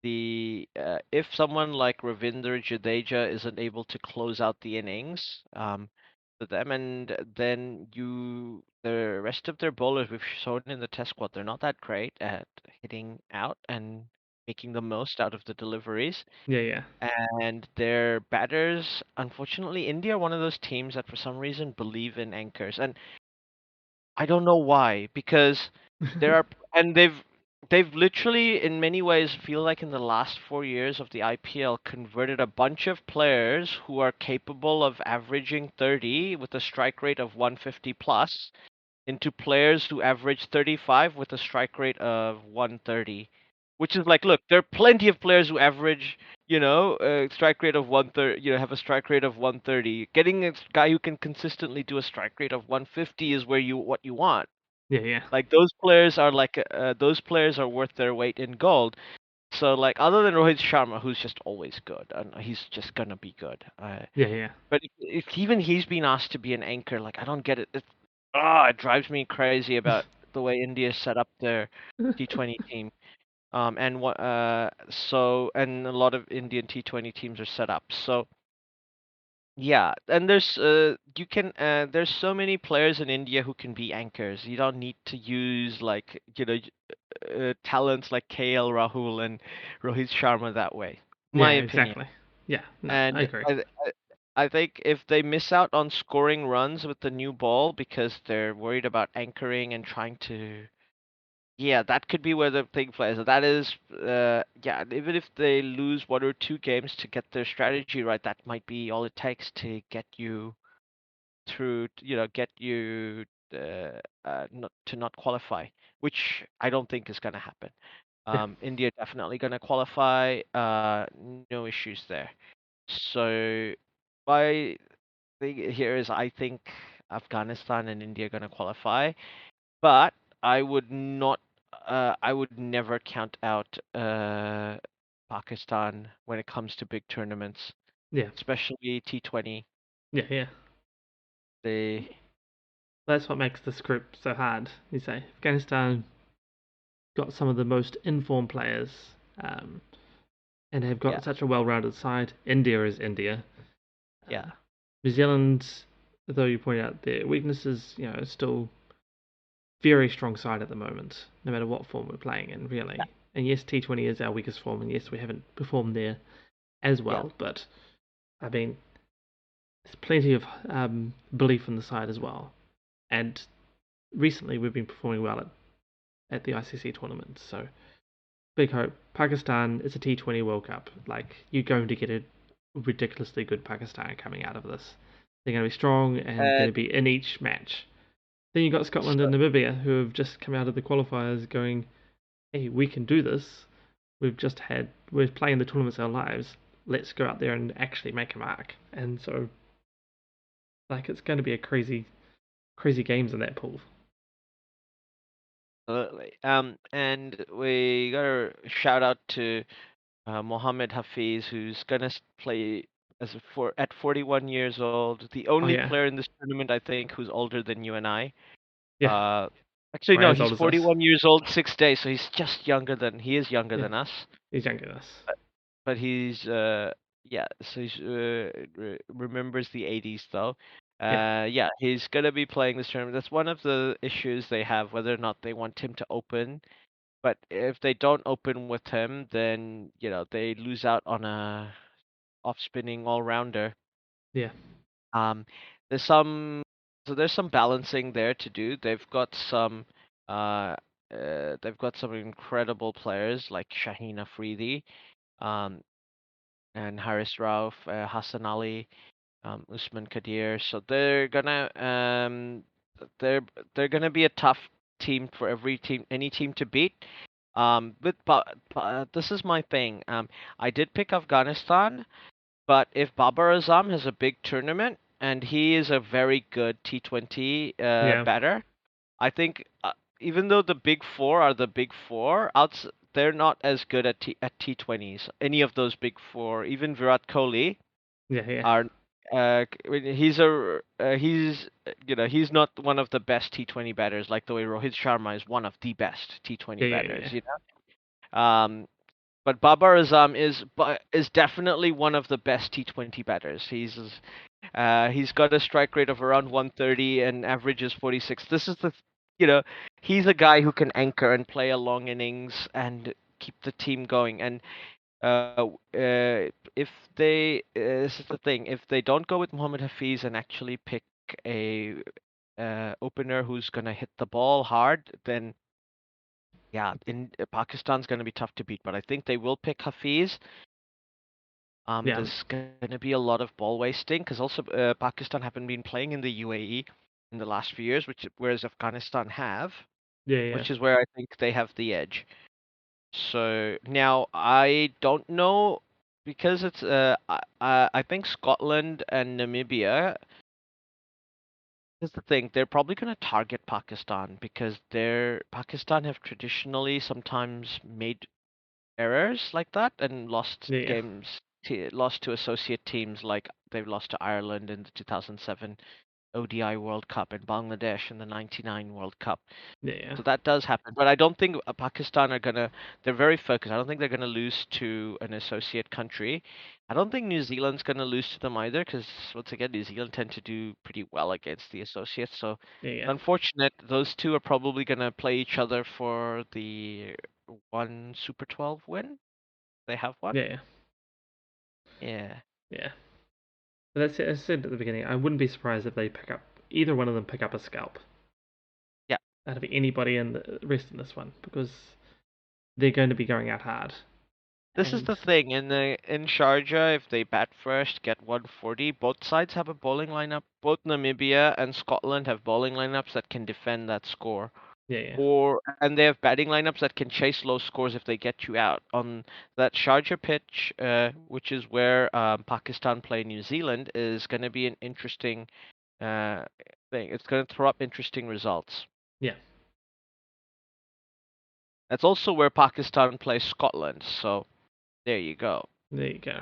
the if someone like Ravindra Jadeja isn't able to close out the innings for them, and then the rest of their bowlers we've shown in the test squad, they're not that great at hitting out and making the most out of the deliveries. Yeah, And their batters, unfortunately, India are one of those teams that for some reason believe in anchors, and I don't know why, because yeah. there are, and they've literally in many ways feel like in the last 4 years of the IPL converted a bunch of players who are capable of averaging 30 with a strike rate of 150 plus into players who average 35 with a strike rate of 130, which is like, look, there are plenty of players who average, a strike rate of 130, have a strike rate of 130. Getting a guy who can consistently do a strike rate of 150 is what you want. Yeah, yeah. Like those players are worth their weight in gold. So like other than Rohit Sharma, who's just always good, and he's just gonna be good. Yeah, yeah. But if even he's been asked to be an anchor, like I don't get it. It drives me crazy about the way India set up their T20 team. And what and a lot of Indian T20 teams are set up. So yeah, and there's so many players in India who can be anchors. You don't need to use like talents like KL Rahul and Rohit Sharma that way. My Yeah, opinion. exactly. Yeah, no, I And agree. I think if they miss out on scoring runs with the new ball because they're worried about anchoring and trying to, yeah, that could be where the thing plays. That is, yeah, even if they lose one or two games to get their strategy right, that might be all it takes to get you through, get you not qualify, which I don't think is going to happen. Yeah, India definitely going to qualify. No issues there. So my thing here is I think Afghanistan and India are going to qualify, but I would not. I would never count out Pakistan when it comes to big tournaments, yeah, especially T20. yeah. They, That's what makes this group so hard. You say Afghanistan got some of the most informed players, and have yeah, got such a well-rounded side. India is India. yeah, New Zealand, though you point out their weaknesses, is still very strong side at the moment, no matter what form we're playing in, yeah, really. And yes, T20 is our weakest form, and yes, we haven't performed there as yeah, well. But I mean, there's plenty of belief in the side as well. And recently, we've been performing well at the ICC tournament. So big hope. Pakistan, it's a T20 World Cup. Like you're going to get a ridiculously good Pakistan coming out of this. They're going to be strong and going to And be in each match. Then you got Scotland so, and Namibia who have just come out of the qualifiers going, hey, we can do this. We're playing the tournaments of our lives. Let's go out there and actually make a mark. And so, like, it's going to be a crazy games in that pool. absolutely. And we got a shout out to Mohammed Hafiz, who's gonna play at 41 years old, the Oh only yeah, player in this tournament I think who's older than you and I. yeah, Uh, Actually or no, as he's old as us. 41 years old, 6 days, so he is younger Yeah, than us. he's younger than us. But he's yeah, so he's remembers the 80s though. Yeah, Yeah, he's gonna be playing this tournament. That's one of the issues they have, whether or not they want him to open. But if they don't open with him, then they lose out on a off spinning all rounder. yeah, Um, there's some there's some balancing there to do. Uh, they've got some incredible players like Shaheen Afridi, um, and Haris Rauf, Hassan Ali, Usman Kadir. So they're they're gonna be a tough team for any team to beat. But this is my thing. I did pick Afghanistan, but if Babar Azam has a big tournament and he is a very good T20 yeah, batter, I think even though the big four are the big four, they're not as good at T20s. Any of those big four, even Virat Kohli, yeah, yeah, are I mean, he's not one of the best T20 batters like the way Rohit Sharma is one of the best T20 yeah, yeah, batters, yeah, you know. But Babar Azam is definitely one of the best T20 batters. He's got a strike rate of around 130 and averages 46. This is he's a guy who can anchor and play a long innings and keep the team going. And if this is the thing, if they don't go with Mohammed Hafiz and actually pick a opener who's gonna hit the ball hard, then yeah, in Pakistan's gonna be tough to beat. But I think they will pick Hafiz. yeah, There's gonna be a lot of ball wasting because also Pakistan haven't been playing in the UAE in the last few years, whereas Afghanistan have, yeah, yeah, which is where I think they have the edge. So now I don't know because it's I think Scotland and Namibia is the thing. They're probably going to target Pakistan because Pakistan have traditionally sometimes made errors like that and lost yeah, games lost to associate teams like they've lost to Ireland in the 2007 ODI World Cup and Bangladesh in the 99 World Cup. yeah, yeah, So that does happen, but I don't think Pakistan are gonna. They're very focused. I don't think they're gonna lose to an associate country. I don't think New Zealand's gonna lose to them either, because once again, New Zealand tend to do pretty well against the associates. So yeah, it's yeah, unfortunate. Those two are probably gonna play each other for the one Super 12 win. They have one. yeah, Yeah. yeah. But that's it. As I said at the beginning, I wouldn't be surprised if they pick up either one of them pick up a scalp Yeah. out of anybody in the rest in this one because they're going to be going out hard. This is And the thing in Sharjah. If they bat first, get 140. Both sides have a bowling lineup. Both Namibia and Scotland have bowling lineups that can defend that score, yeah, yeah, and they have batting lineups that can chase low scores if they get you out on that Sharjah pitch, which is where Pakistan play New Zealand. Is going to be an interesting uh, thing. It's going to throw up interesting results. yeah. That's also where Pakistan plays Scotland. So there you go. There you go.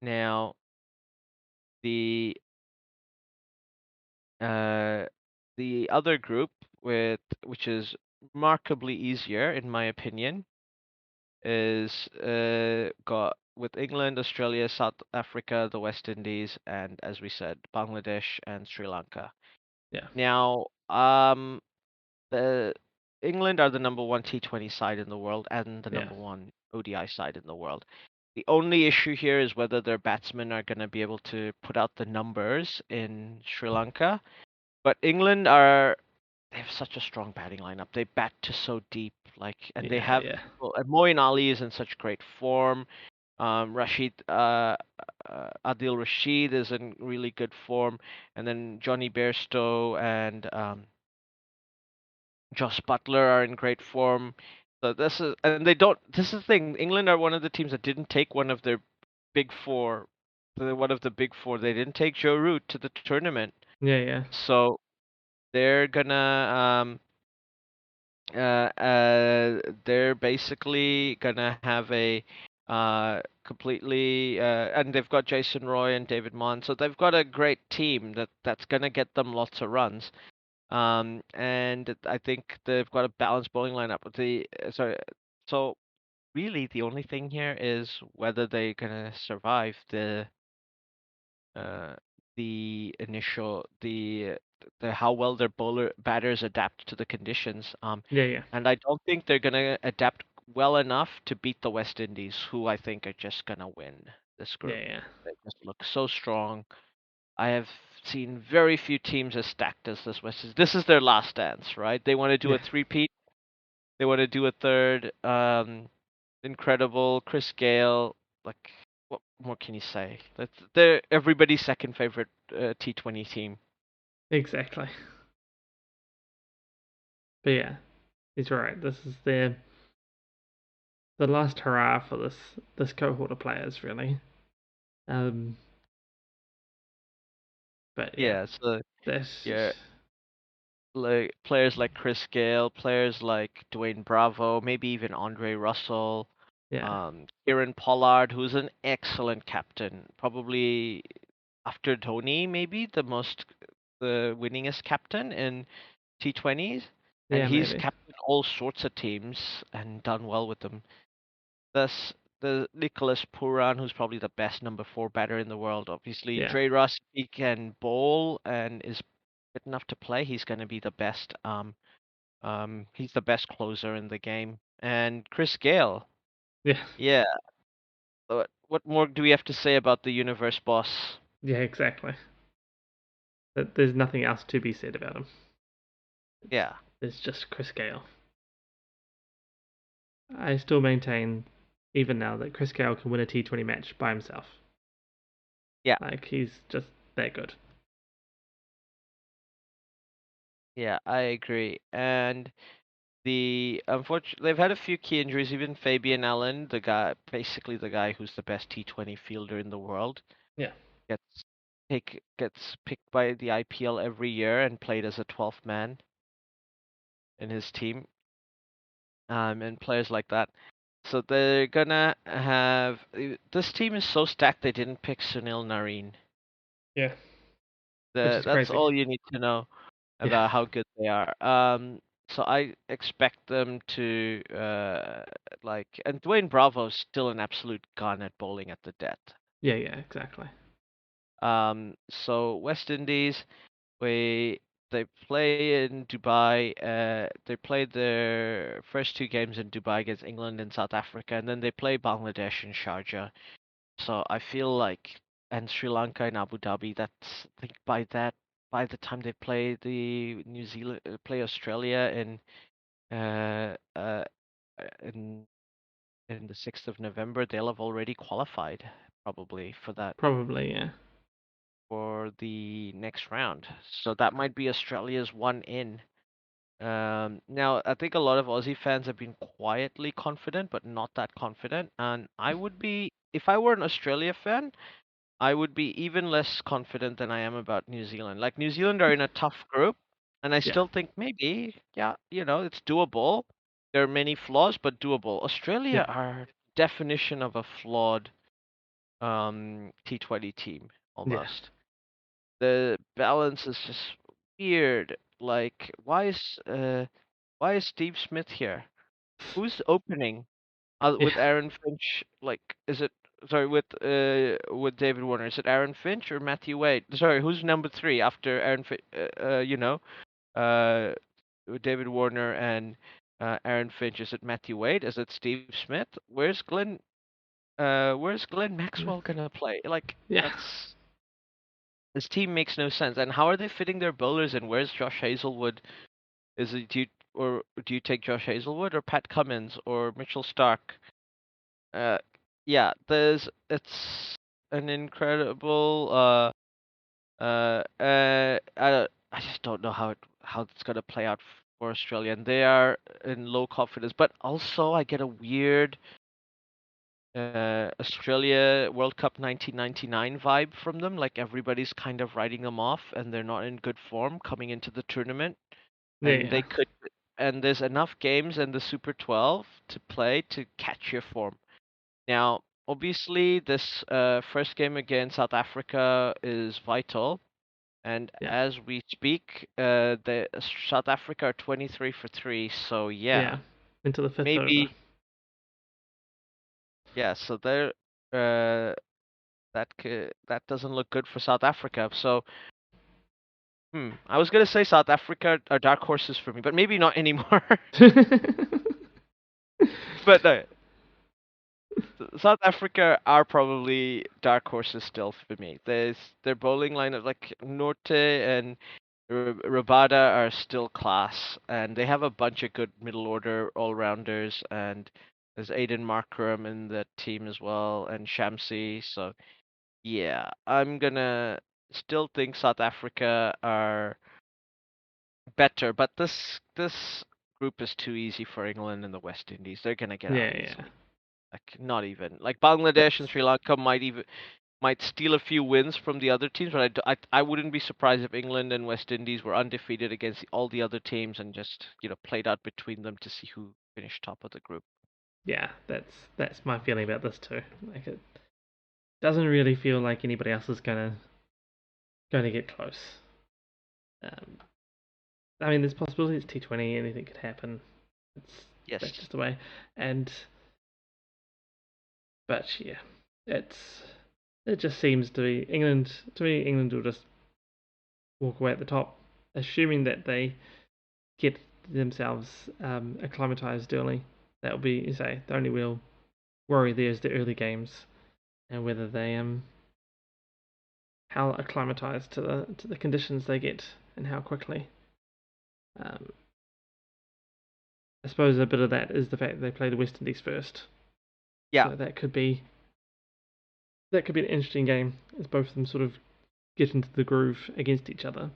Now the Uh, the other group which is remarkably easier in my opinion is got with England, Australia, South Africa, the West Indies, and as we said, Bangladesh and Sri Lanka. Yeah, Now, the England are the number one T20 side in the world and the yeah, number one ODI side in the world. The only issue here is whether their batsmen are going to be able to put out the numbers in Sri Lanka. But England they have such a strong batting lineup. They bat to so deep, and they yeah, have yeah, people. And Moeen Ali is in such great form. Adil Rashid is in really good form, and then Johnny Bairstow and Josh Butler are in great form. So this is, and they don't. This is the thing. England are one of the teams that didn't take one of their big four, one of the big four. They didn't take Joe Root to the tournament, Yeah, yeah, so they're gonna they're basically gonna have a completely and they've got Jason Roy and David Mon, so they've got a great team that's gonna get them lots of runs. And I think they've got a balanced bowling lineup. So really the only thing here is whether they're gonna survive uh, the initial the how well their bowler batters adapt to the conditions. yeah, yeah, And I don't think they're gonna adapt well enough to beat the West Indies, who I think are just gonna win this yeah, group. yeah, They just look so strong. I have seen very few teams as stacked as this West Indies. This is their last dance, right? They want to do yeah. a three-peat. They want to do a third. Incredible. Chris Gale. Like, what more can you say? They're everybody's second favorite T20 team. Exactly. But yeah, he's right. This is the last hurrah for this cohort of players, really. Um, but yeah, Yeah, so that's yeah, like players like Chris Gale, players like Dwayne Bravo, maybe even Andre Russell, yeah, Kieran Pollard, who's an excellent captain, probably after Dhoni, maybe the winningest captain in T20s, and yeah, he's maybe, captained all sorts of teams and done well with them. This the Nicholas Puran, who's probably the best number four batter in the world. Obviously, yeah, Dre Russ, he can bowl and is good enough to play. He's going to be the best. He's the best closer in the game. And Chris Gale, yeah, yeah. What more do we have to say about the universe boss? yeah, exactly. There's nothing else to be said about him. Yeah, It's just Chris Gale. I still maintain, even now, that Chris Gale can win a T20 match by himself. yeah, Like he's just that good. yeah. I agree. And they've had a few key injuries. Even Fabian Allen, basically the guy who's the best T20 fielder in the world, Yeah, gets gets picked by the IPL every year and played as a 12th man in his team. And players like that. So they're gonna have this team is so stacked they didn't pick Sunil Narine. yeah, which is That's crazy. all you need to know Yeah, about how good they are. So I expect them to and Dwayne Bravo's still an absolute gun at bowling at the death. yeah, yeah, exactly. So West Indies, we they play in Dubai. They played their first two games in Dubai against England and South Africa, and then they play Bangladesh and Sharjah. So I feel like, and Sri Lanka and Abu Dhabi. That's I think by the time they play the New Zealand play Australia uh, uh in in the 6th of November, they'll have already qualified probably Probably, yeah, for the next round. So that might be Australia's one in. Now I think a lot of Aussie fans have been quietly confident, but not that confident. And I would be, if I were an Australia fan, I would be even less confident than I am about New Zealand. Like New Zealand are in a tough group, and I yeah, still think maybe, yeah, it's doable. There are many flaws, but doable. Australia yeah, are definition of a flawed T20 team yeah, almost. The balance is just weird. Like, why is Steve Smith here? Who's opening? With yeah. Aaron Finch, like, is it sorry with David Warner? Is it Aaron Finch or Matthew Wade? Sorry, who's number three after Aaron? Uh, David Warner and Aaron Finch. Is it Matthew Wade? Is it Steve Smith? Where's Glenn Maxwell gonna play? Like, Yeah. that's this team makes no sense. And how are they fitting their bowlers in? Where's Josh Hazelwood? Do you take Josh Hazelwood or Pat Cummins or Mitchell Stark? yeah, it's an incredible I just don't know how it's gonna play out for Australia, and they are in low confidence. But also, I get a weird Australia World Cup 1999 vibe from them. Like everybody's kind of writing them off, and they're not in good form coming into the tournament. And Yeah, there's enough games in the Super 12 to play to catch your form. Now, obviously, this first game against South Africa is vital. And yeah, as we speak, the South Africa are 23 for 3. So yeah. yeah, Into the fifth over. maybe yeah. So they're uh, that doesn't look good for South Africa. So I was gonna say South Africa are dark horses for me, but maybe not anymore. But no, South Africa are probably dark horses still for me. Their bowling lineup like Norte and Rabada are still class, and they have a bunch of good middle order all rounders, and there's Aiden Markram in the team as well, and Shamsi. So yeah, I'm gonna still think South Africa are better, but this group is too easy for England and the West Indies. They're gonna get out Yeah, yeah. easily. Like not even like Bangladesh and That's Sri Lanka might steal a few wins from the other teams, but I wouldn't be surprised if England and West Indies were undefeated against all the other teams and just played out between them to see who finished top of the group. yeah. That's my feeling about this too. Like it doesn't really feel like anybody else is gonna get close. Um, I mean, there's possibilities. T20, anything could happen. It's Yes. that's just the way. And but yeah, it's it just seems to be England. To me, England will just walk away at the top, assuming that they get themselves acclimatized early. That'll be, you say, the only real worry there is the early games and whether they how acclimatized to the conditions they get and how quickly. Um, I suppose a bit of that is the fact that they play the West Indies first, Yeah. so that could be an interesting game as both of them sort of get into the groove against each other.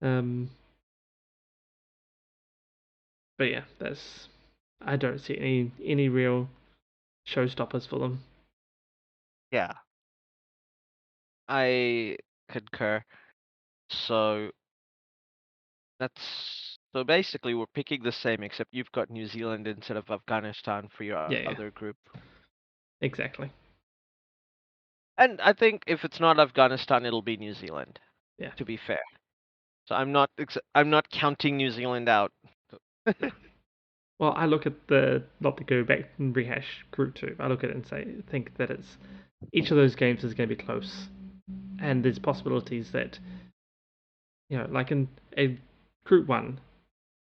Um, but yeah, that's I don't see any real showstoppers for them. Yeah. I concur. So so basically we're picking the same, except you've got New Zealand instead of Afghanistan for your Yeah, yeah, other group. exactly. And I think if it's not Afghanistan, it'll be New Zealand, Yeah, to be fair. So I'm not counting New Zealand out. no. Well, I look at the not to go back and rehash Group Two. I look at it and think that it's each of those games is going to be close, and there's possibilities that like in a Group One,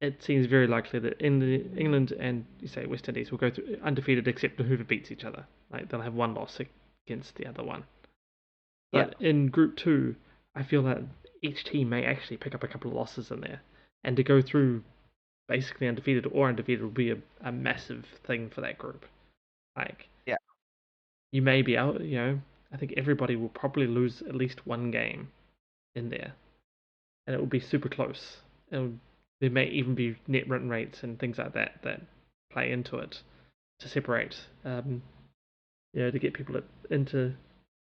it seems very likely that England and you say West Indies will go through undefeated except whoever beats each other. Like they'll have one loss against the other one. Yeah. But in Group Two, I feel that each team may actually pick up a couple of losses in there, and to go through basically undefeated will be a massive thing for that group. Like Yeah. you may be out, I think everybody will probably lose at least one game in there, and it will be super close. There may even be net run rates and things like that play into it to separate, to get people into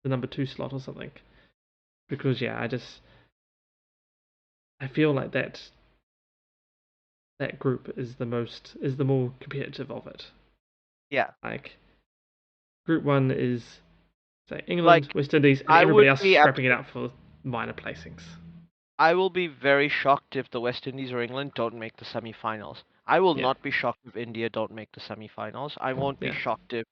the number two slot or something. Because yeah, I feel like that group is the more competitive of it. Yeah. Like Group One is say England, Like West Indies, and I everybody would else be scrapping it out for minor placings. I will be very shocked if the West Indies or England don't make the semi-finals. I will Yeah, not be shocked if India don't make the semi-finals. I won't be yeah, shocked if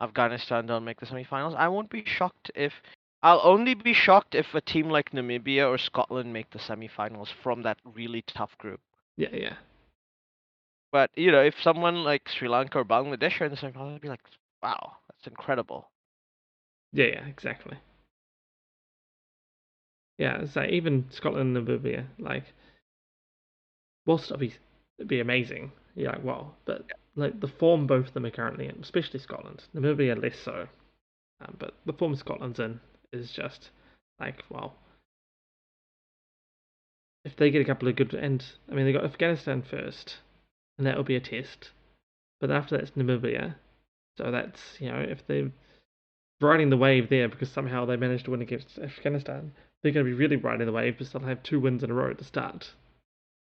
Afghanistan don't make the semi-finals. I won't be shocked if I'll only be shocked if a team like Namibia or Scotland make the semi-finals from that really tough group. yeah, yeah, But if someone like Sri Lanka or Bangladesh are in the semi-finals, I'd be like, wow, that's incredible. yeah, yeah, exactly. Yeah, so even Scotland and Namibia, like, whilst it'd be amazing, you're like, wow. But like the form both of them are currently in, especially Scotland, Namibia less so, but the form Scotland's in is just like, wow. If they get a couple of good, and I mean they got Afghanistan first, and that will be a test. But after that's Namibia, so that's if they're riding the wave there because somehow they managed to win against Afghanistan, they're going to be really riding the wave because they'll have 2 wins in a row at the start.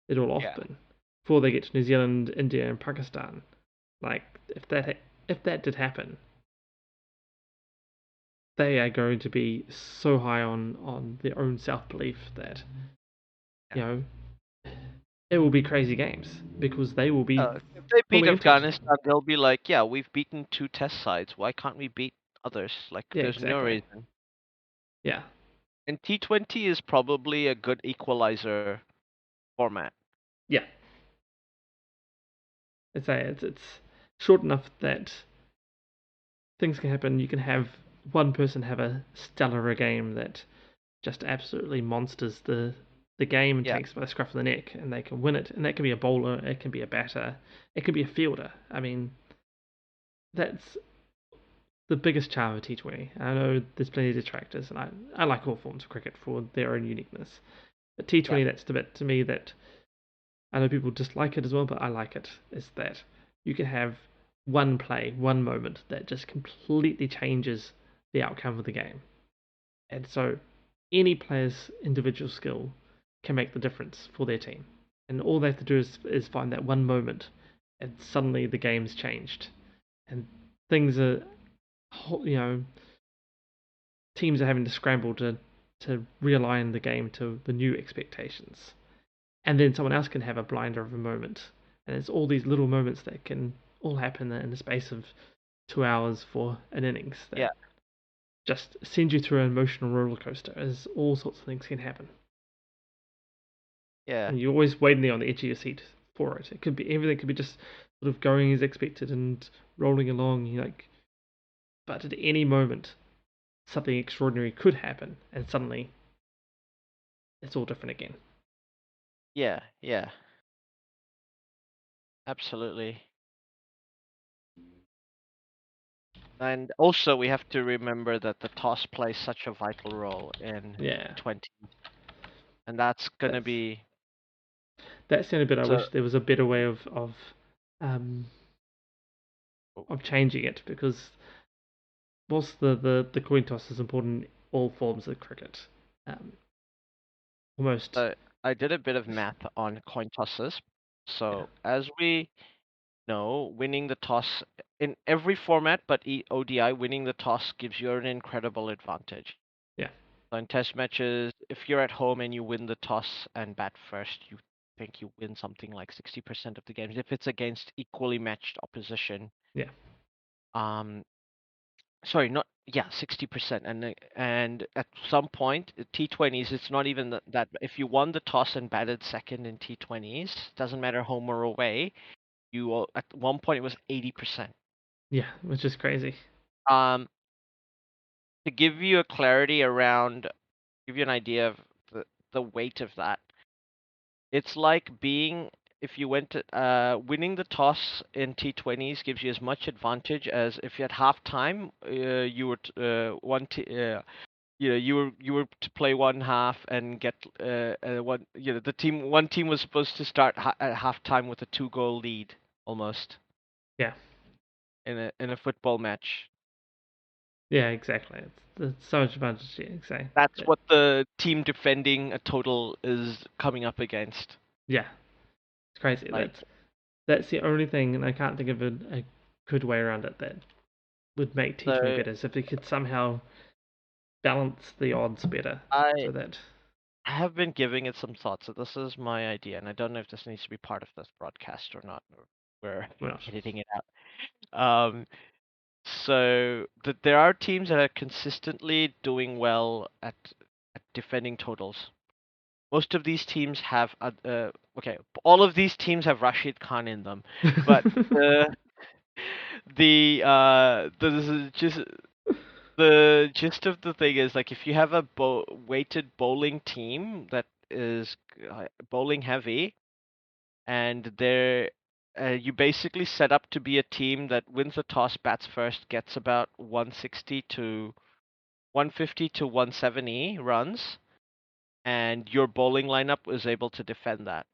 It all off Yeah. spin before they get to New Zealand, India, and Pakistan. Like if that did happen, they are going to be so high on their own self belief that Yeah. you know it will be crazy games because they will be If they beat fully into it. Afghanistan, they'll be like, yeah, we've beaten 2 test sides. Why can't we beat others? Like, Yeah, there's no exactly. reason. Yeah, And T20 is probably a good equalizer format. yeah. It's short enough that things can happen. You can have one person have a stellar game that just absolutely monsters the game and Yeah, takes by the scruff of the neck, and they can win it. And that can be a bowler, it can be a batter, it can be a fielder. I mean, that's the biggest charm of T20. I know there's plenty of detractors, and I like all forms of cricket for their own uniqueness. But yeah, T20, that's the bit to me that I know people dislike it as well, but I like it. Is that you can have one play, one moment that just completely changes the outcome of the game. And so any player's individual skill can make the difference for their team. And all they have to do is find that one moment, and suddenly the game's changed. And things are, teams are having to scramble to realign the game to the new expectations. And then someone else can have a blinder of a moment. And it's all these little moments that can all happen in the space of 2 hours for an innings that yeah, just send you through an emotional roller coaster as all sorts of things can happen. yeah, And you're always waiting there on the edge of your seat for it. It could be everything could be just sort of going as expected and rolling along. But at any moment, something extraordinary could happen, and suddenly it's all different again. yeah, yeah. Absolutely. And also, we have to remember that the toss plays such a vital role in Yeah, T20, and that's gonna that's be that's the only bit I so. wish there was a better way um of changing it because whilst the coin toss is important in all forms of cricket, um, almost I did a bit of math on coin tosses. yeah So, as we know, winning the toss in every format but ODI, winning the toss gives you an incredible advantage. yeah So in test matches, if you're at home and you win the toss and bat first, you think you win something like 60% of the games. If it's against equally matched opposition, yeah um, sorry, not yeah, 60%. And at some point, T20s, it's not even that. If you won the toss and batted second in T20s, doesn't matter home or away. At one point it was 80%. yeah, which is crazy. Um, to give you a clarity around, give you an idea of the weight of that. It's like being if you went to, winning the toss in T20s gives you as much advantage as if at halftime you were one you were to play one half and get one the team one team was supposed to start at halftime with a 2 goal lead almost Yeah, in a football match. yeah, exactly. It's so much advantage. Yeah, exactly. That's Yeah, what the team defending a total is coming up against. yeah, it's crazy. Like, That's the only thing, and I can't think of a good way around it that would make T20 so better. Is if they could somehow balance the odds better, I so that have been giving it some thought. So this is my idea, and I don't know if this needs to be part of this broadcast or not. Or we're well, editing it out. So there are teams that are consistently doing well at defending totals. Most of these teams have okay, all of these teams have Rashid Khan in them, but the just the gist of the thing is like if you have a weighted bowling team that is bowling heavy and you basically set up to be a team that wins the toss, bats first, gets about 150 to 170 runs, and your bowling lineup is able to defend that,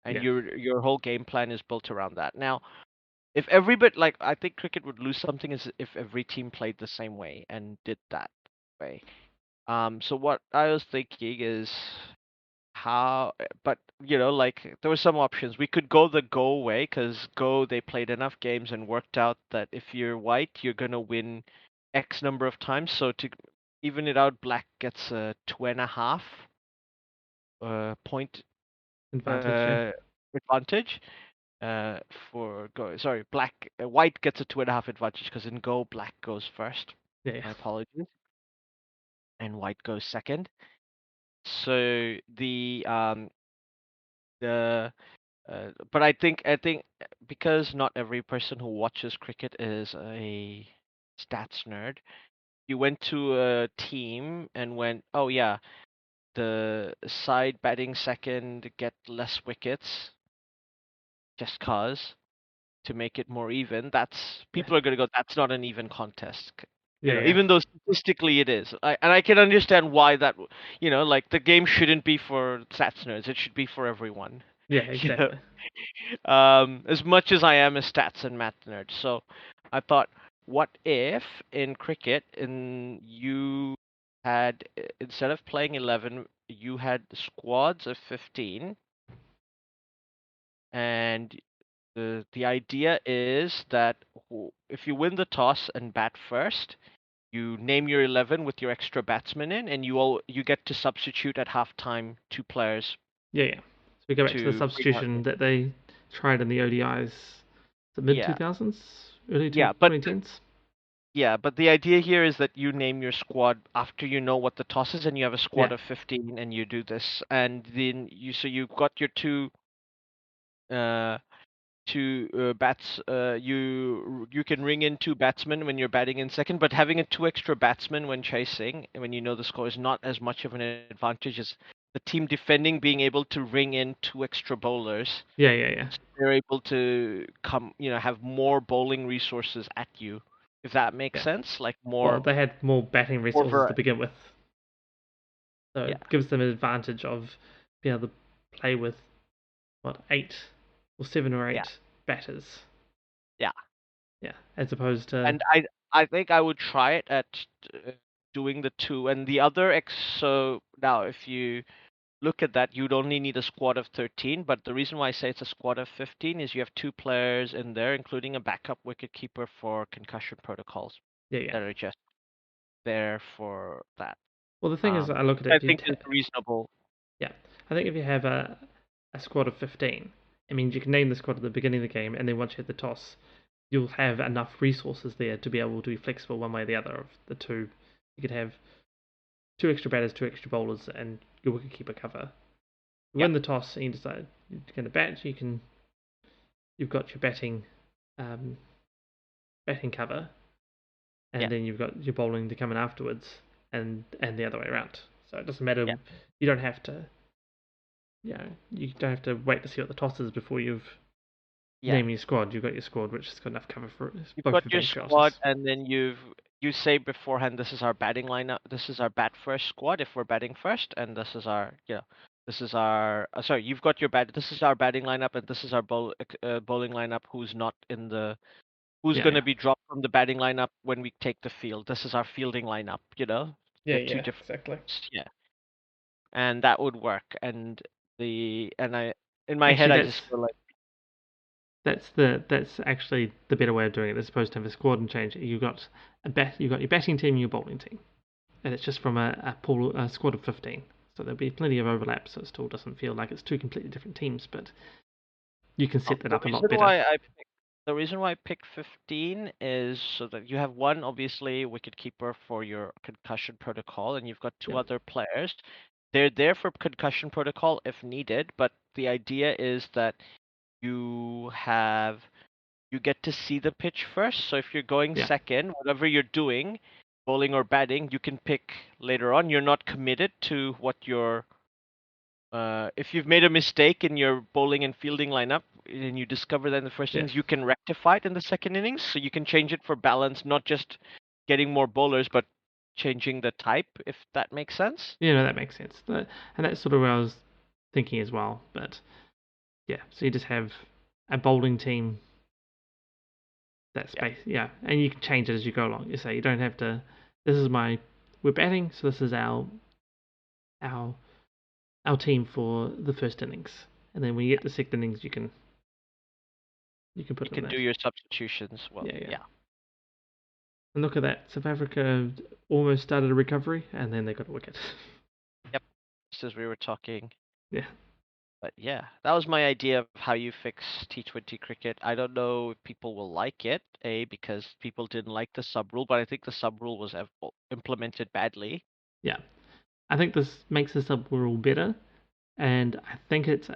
and Yeah. your whole game plan is built around that. Now, if everybody like, I think cricket would lose something is if every team played the same way and did that way. So what I was thinking is but like there were some options. We could go the Go way because Go they played enough games and worked out that if you're white, you're gonna win X number of times. So to even it out, black gets a 2.5 point Advantage. Yeah. uh, advantage. Uh, for Go, sorry, white gets a 2.5 advantage because in Go, black goes first. Yeah. Yeah. My apologies, and white goes second. So the but I think because not every person who watches cricket is a stats nerd, you went to a team and went, oh yeah, the side batting second get less wickets just cause to make it more even. That's Yeah. people are gonna go, that's not an even contest. Yeah. Yeah. Even though statistically it is. And I can understand why like the game shouldn't be for stats nerds. It should be for everyone. Yeah. You know, Exactly. as much as I am a stats and math nerd. So I thought, what if in cricket, you had instead of playing 11, you had squads of 15, and the idea is that if you win the toss and bat first, you name your 11 with your extra batsman in, and you get to substitute at halftime 2 players Yeah. Yeah. So we go back to the to bring out. substitution that they tried in the ODIs. The mid two Yeah, thousands, early yeah, but 2010s. yeah, but the idea here is that you name your squad after you know what the toss is, and you have a Yeah. squad of 15, and you do this, and then you've got your uh, bats. You can ring in 2 batsmen when you're batting in second, but having a 2 extra batsmen when chasing, when you know the score, is not as much of an advantage as the team defending being able to ring in 2 extra bowlers. Yeah. Yeah. Yeah. So they're able to have more bowling resources at you, if that makes Yeah. sense. Like Well, more, they had more batting more resources to variety. begin with, so Yeah, it gives them an advantage of being able to play with what 7 or 8 yeah, batters. yeah. Yeah, as opposed to And I think I would try it at uh, doing the two and the other X. So now, if you look at that, you'd only need a squad of 13. But the reason why I say it's a squad of 15 is you have 2 players in there, including a backup wicketkeeper for concussion protocols yeah, yeah. that are just there for that. Well, the thing is, I look at I it. think is reasonable. Yeah, I think if you have a squad of 15, it means you can name the squad at the beginning of the game, and then once you hit the toss, you'll have enough resources there to be able to be flexible one way or the other of the two. You could have 2 extra batters, 2 extra bowlers, and your wicketkeeper cover. You Yeah, win the toss, and you decide you're going to bat. You've got your um, batting cover, yeah, and then you've got your bowling to come in afterwards, and the other way around. So it doesn't matter. yeah, You don't have to. You don't have to wait to see what the toss is before you've yeah. named your squad. You've got your squad, which has got enough cover for You've got both your event squad, chances. and then you say beforehand, this is our batting lineup. This is our bat first squad if we're batting first, and this is our this is our sorry. You've got your bat. This is our batting lineup, and this is our bowling lineup. Who's Yeah, going to yeah, be dropped from the batting lineup when we take the field. This is our fielding lineup. yeah, They're two yeah, different. exactly. Yeah, and that would work. And I in my head Actually, I just feel like that's actually the better way of doing it. As opposed to have a squad and change it. You got your batting team, and your bowling team, and it's just from a squad of 15. So there'll be plenty of overlap. So it still doesn't feel like it's two completely different teams, but you can oh, set that up a lot better. the reason why I picked 15 is so that you have one, obviously, wicketkeeper for your concussion protocol, and you've got two Yeah, other players. They're there for concussion protocol if needed, but the idea is that you have you get to see the pitch first. So if you're going yeah, second, whatever you're doing, bowling or batting, you can pick later on. You're not committed to what your if you've made a mistake in your bowling and fielding lineup and you discover that in the first Yeah. innings, you can rectify it in the second innings. So you can change it for balance, not just getting more bowlers, but changing the type, if that makes sense. Yeah, no, that makes sense. And that's sort of what I was thinking as well. But yeah, so you just have a bowling team that's Yeah. and you can change it as you go along. You say you don't have to. We're batting, so this is our our team for the first innings, and then when you get the second innings, you can put You in can that. do your substitutions. Well, Yeah. yeah. And look at that, South Africa almost started a recovery, and then they got a wicket. Yep. Just as we were talking. Yeah. But yeah, that was my idea of how you fix T20 cricket. I don't know if people will like it, because people didn't like the sub rule, but I think the sub rule was implemented badly. Yeah. I think this makes the sub rule better, and I think it's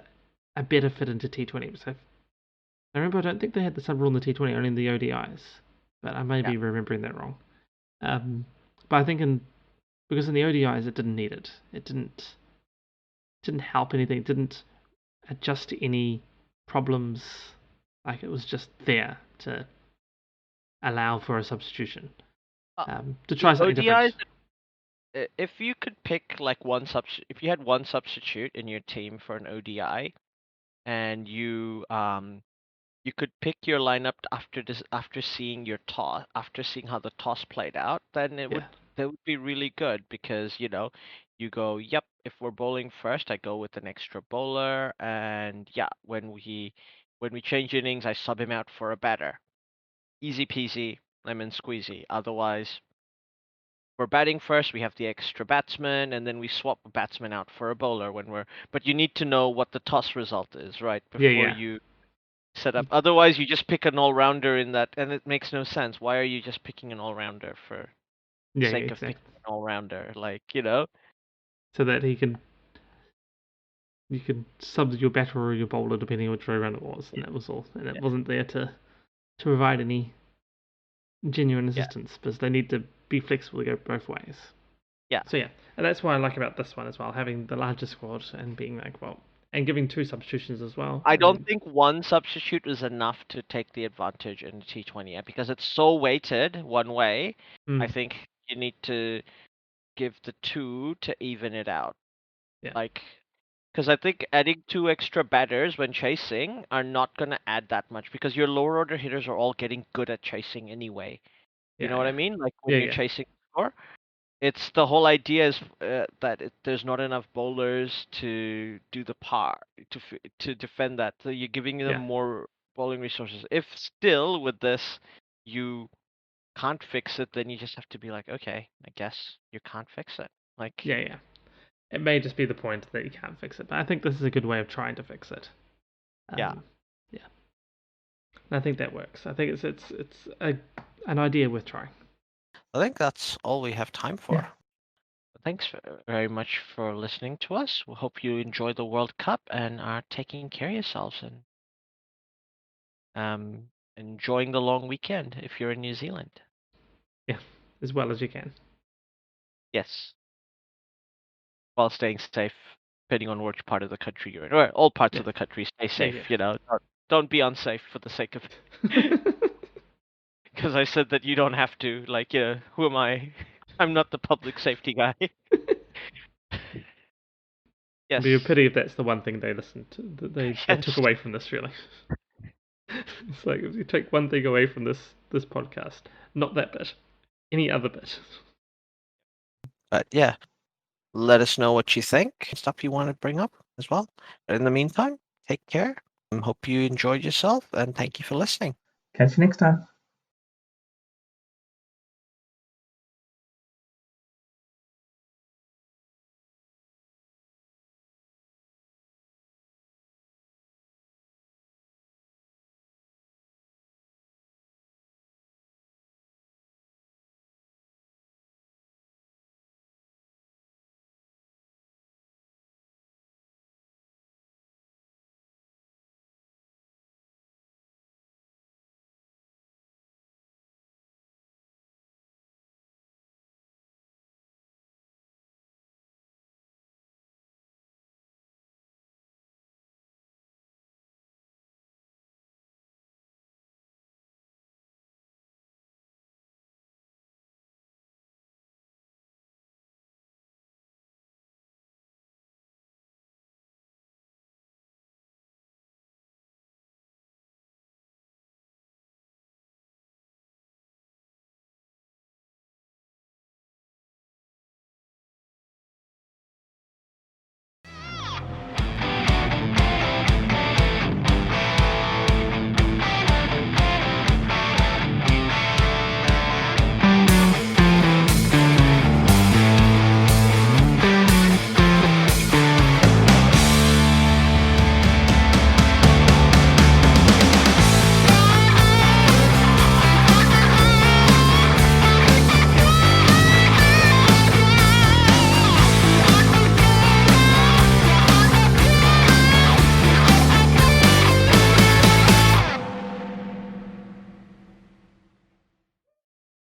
a better fit into T20. So I remember I don't think they had the sub rule in the T20, only in the ODIs, but I may Yeah. be remembering that wrong. But I think because in the ODIs it didn't need it. It didn't help anything. It didn't adjust to any problems. Like it was just there to allow for a substitution. To try something ODIs, different. if you could pick like if you had one substitute in your team for an ODI, and you could pick your lineup after seeing after seeing how the toss played out, then Yeah. that would be really good because you go, yep, if we're bowling first, I go with an extra bowler, and yeah, when we change innings, I sub him out for a batter. Easy peasy, lemon squeezy. Otherwise, we're batting first, we have the extra batsman, and then we swap a batsman out for a bowler but you need to know what the toss result is, right? Before Yeah. you set up. Otherwise, you just pick an all-rounder in that, and it makes no sense. Why are you just picking an all-rounder for the Yeah, sake of exactly. picking an all-rounder? So that you could sub your batter or your bowler depending on which way around it was, and that was all. And it wasn't there to provide any genuine Yeah, assistance because they need to be flexible to go both ways. yeah. So yeah, and that's what I like about this one as well, having the larger squad and being like, well, and giving two substitutions as well. I And don't then think one substitute is enough to take the advantage in the T20 because it's so weighted one way. I mm, think you need to give the two to even it out. yeah, Because I think adding two extra batters when chasing are not going to add that much because your lower order hitters are all getting good at chasing anyway. You know what I mean? Like when you're yeah, chasing score, it's the whole idea is that there's not enough bowlers to do the par to defend that. So you're giving them yeah, more bowling resources. If still with this you can't fix it, then you just have to be like, okay, I guess you can't fix it. Like, yeah. It may just be the point that you can't fix it, but I think this is a good way of trying to fix it. yeah, Yeah, and I think that works. I think an idea worth trying. I think that's all we have time for. Yeah. Thanks very much for listening to us. We hope you enjoy the World Cup and are taking care of yourselves and enjoying the long weekend if you're in New Zealand. Yeah, as well as you can. Yes, while staying safe, depending on which part of the country you're in, or all parts Yeah, of the country. Stay yeah, safe. Don't be unsafe for the sake of. yeah. Because I said that you don't have to. Like, who am I? I'm not the public safety guy. It'd Yes. be a pity if that's the one thing they listened to, that they took Yes. away from this. Really, it's like if you take one thing away from this podcast, not that bit, any other bit. But yeah, let us know what you think. Stuff you want to bring up as well. But in the meantime, take care. Hope you enjoyed yourself and thank you for listening. Catch you next time.